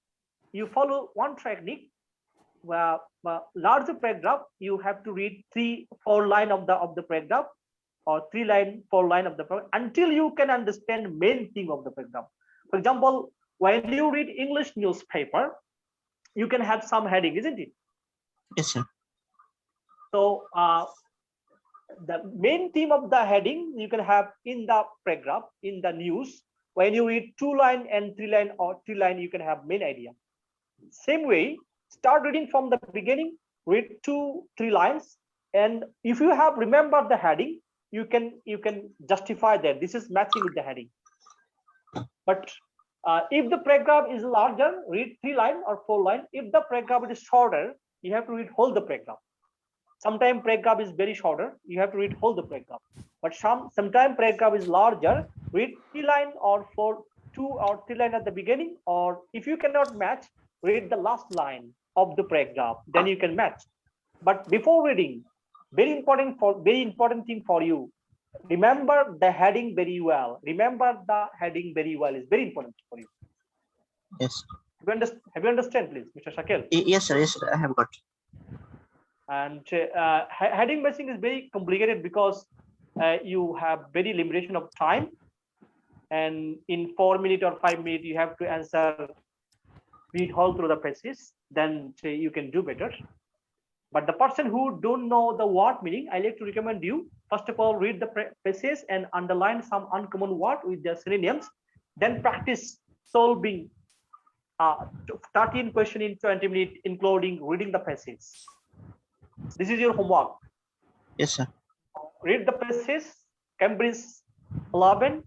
you follow one technique. Larger paragraph, you have to read 3-4 line of the paragraph, or 3-4 line of the paragraph, until you can understand main thing of the paragraph. For example, when you read English newspaper, you can have some heading, isn't it? Yes, sir. So the main theme of the heading you can have in the paragraph, in the news. When you read 2 line and 3 line, or 3 line, you can have main idea. Same way, start reading from the beginning, read 2-3 lines, and if you have remembered the heading, you can justify that this is matching with the heading. But if the paragraph is larger, read 3 line or 4 line. If the paragraph is shorter, you have to read whole the paragraph. Sometimes paragraph is very shorter, you have to read whole the paragraph. But sometimes paragraph is larger, read 3 line or 2 or 3 line at the beginning, or if you cannot match, read the last line of the paragraph, then you can match. But before reading, very important thing for you, remember the heading very well. Remember the heading very well is very important for you. Yes. Have you understand, please, Mr. Shakil? Yes, sir. Yes, sir. I have got. And heading matching is very complicated because you have very limitation of time, and in 4 minutes or 5 minutes you have to answer, read all through the passage, then you can do better. But the person who don't know the word meaning, I like to recommend you, first of all, read the passage and underline some uncommon word with their synonyms, then practice solving 13 questions in 20 minutes, including reading the passage. This is your homework. Yes, sir. Read the passage, Cambridge 11,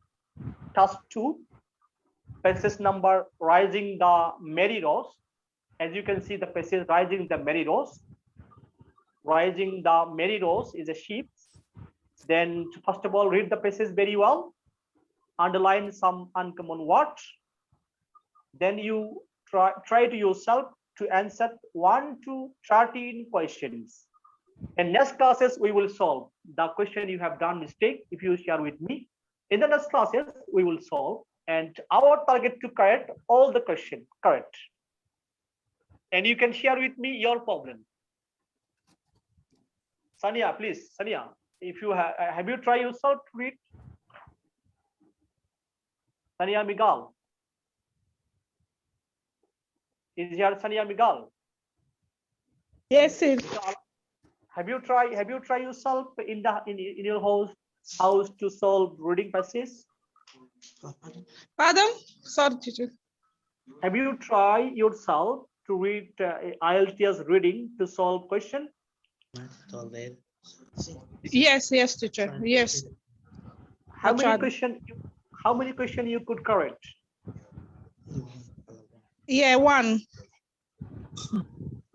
task 2, passage number rising the Mary Rose. As you can see, the passage rising the Mary Rose. Rising the Mary Rose is a sheep. Then first of all, read the passage very well, underline some uncommon words. Then you try to yourself to answer 1 to 13 questions. In next classes, we will solve the question you have done mistake. If you share with me, in the next classes, we will solve, and our target to correct all the question correct. And you can share with me your problem. Sania, please, Sania, if you have you tried yourself to read? Sania Miguel. Is here Sania Miguel? Yes, sir. Have you tried yourself in your house to solve reading passage? Pardon? Sorry, teacher. Have you tried yourself to read IELTS reading to solve question? Yes, yes, teacher. Yes. How many question you could correct? Yeah, 1.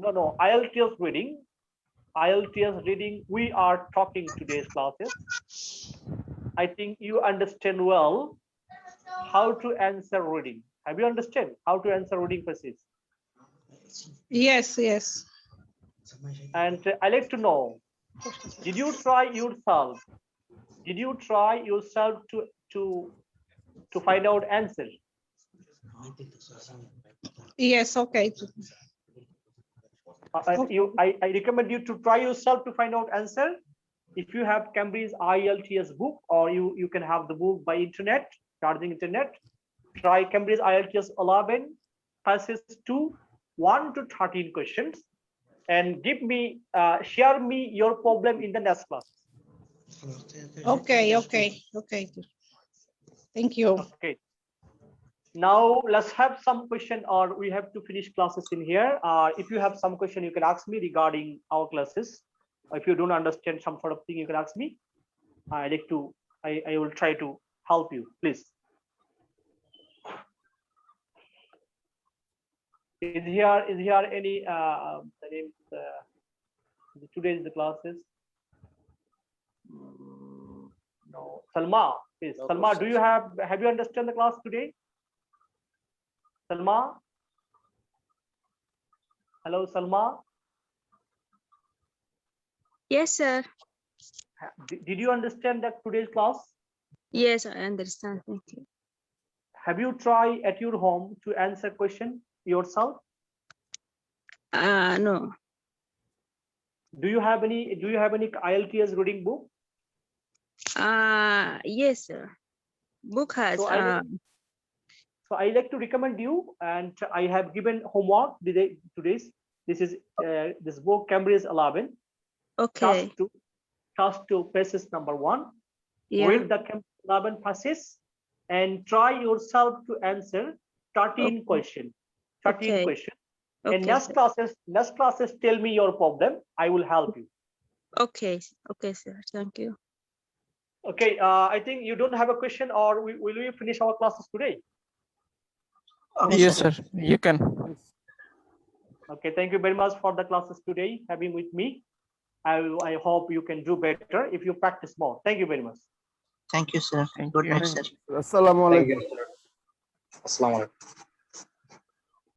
No, IELTS reading. IELTS reading, we are talking today's classes. I think you understand well how to answer reading. Have you understand how to answer reading passage? Yes, yes. And I like to know, did you try yourself? Did you try yourself to find out answer? Yes, okay. I recommend you to try yourself to find out answer. If you have Cambridge IELTS book, or you can have the book by internet, charging internet. Try Cambridge IELTS 11, passage 2, 1 to 13 questions, and give me share me your problem in the next class. Okay. Thank you. Okay. Now let's have some question, or we have to finish classes in here. If you have some question, you can ask me regarding our classes. If you don't understand some sort of thing, you can ask me. I will try to help you, please. Is here any the name today is the classes? No, Salma, please. No Salma, questions. do you have you understand the class today? Salma? Hello, Salma? Yes, sir. Did you understand that today's class? Yes, I understand. Thank you. Have you tried at your home to answer question yourself? No. Do you have any IELTS reading book? Yes, sir. Book has. So I like to recommend you, and I have given homework today's. This is this book Cambridge 11. Okay. Task 2 passage number 1. Yeah. Read the Cambridge 11 passages and try yourself to answer 13 questions. 13 Okay. questions. And Okay, sir. next classes, tell me your problem. I will help you. Okay. Okay, sir. Thank you. Okay. I think you don't have a question, or will we finish our classes today? Yes, sir. You can. Okay. Thank you very much for the classes today, having with me. I hope you can do better if you practice more. Thank you very much. Thank you, sir. Thank Good you. night, sir. Assalamu Thank alaikum. you. Assalamu alaikum.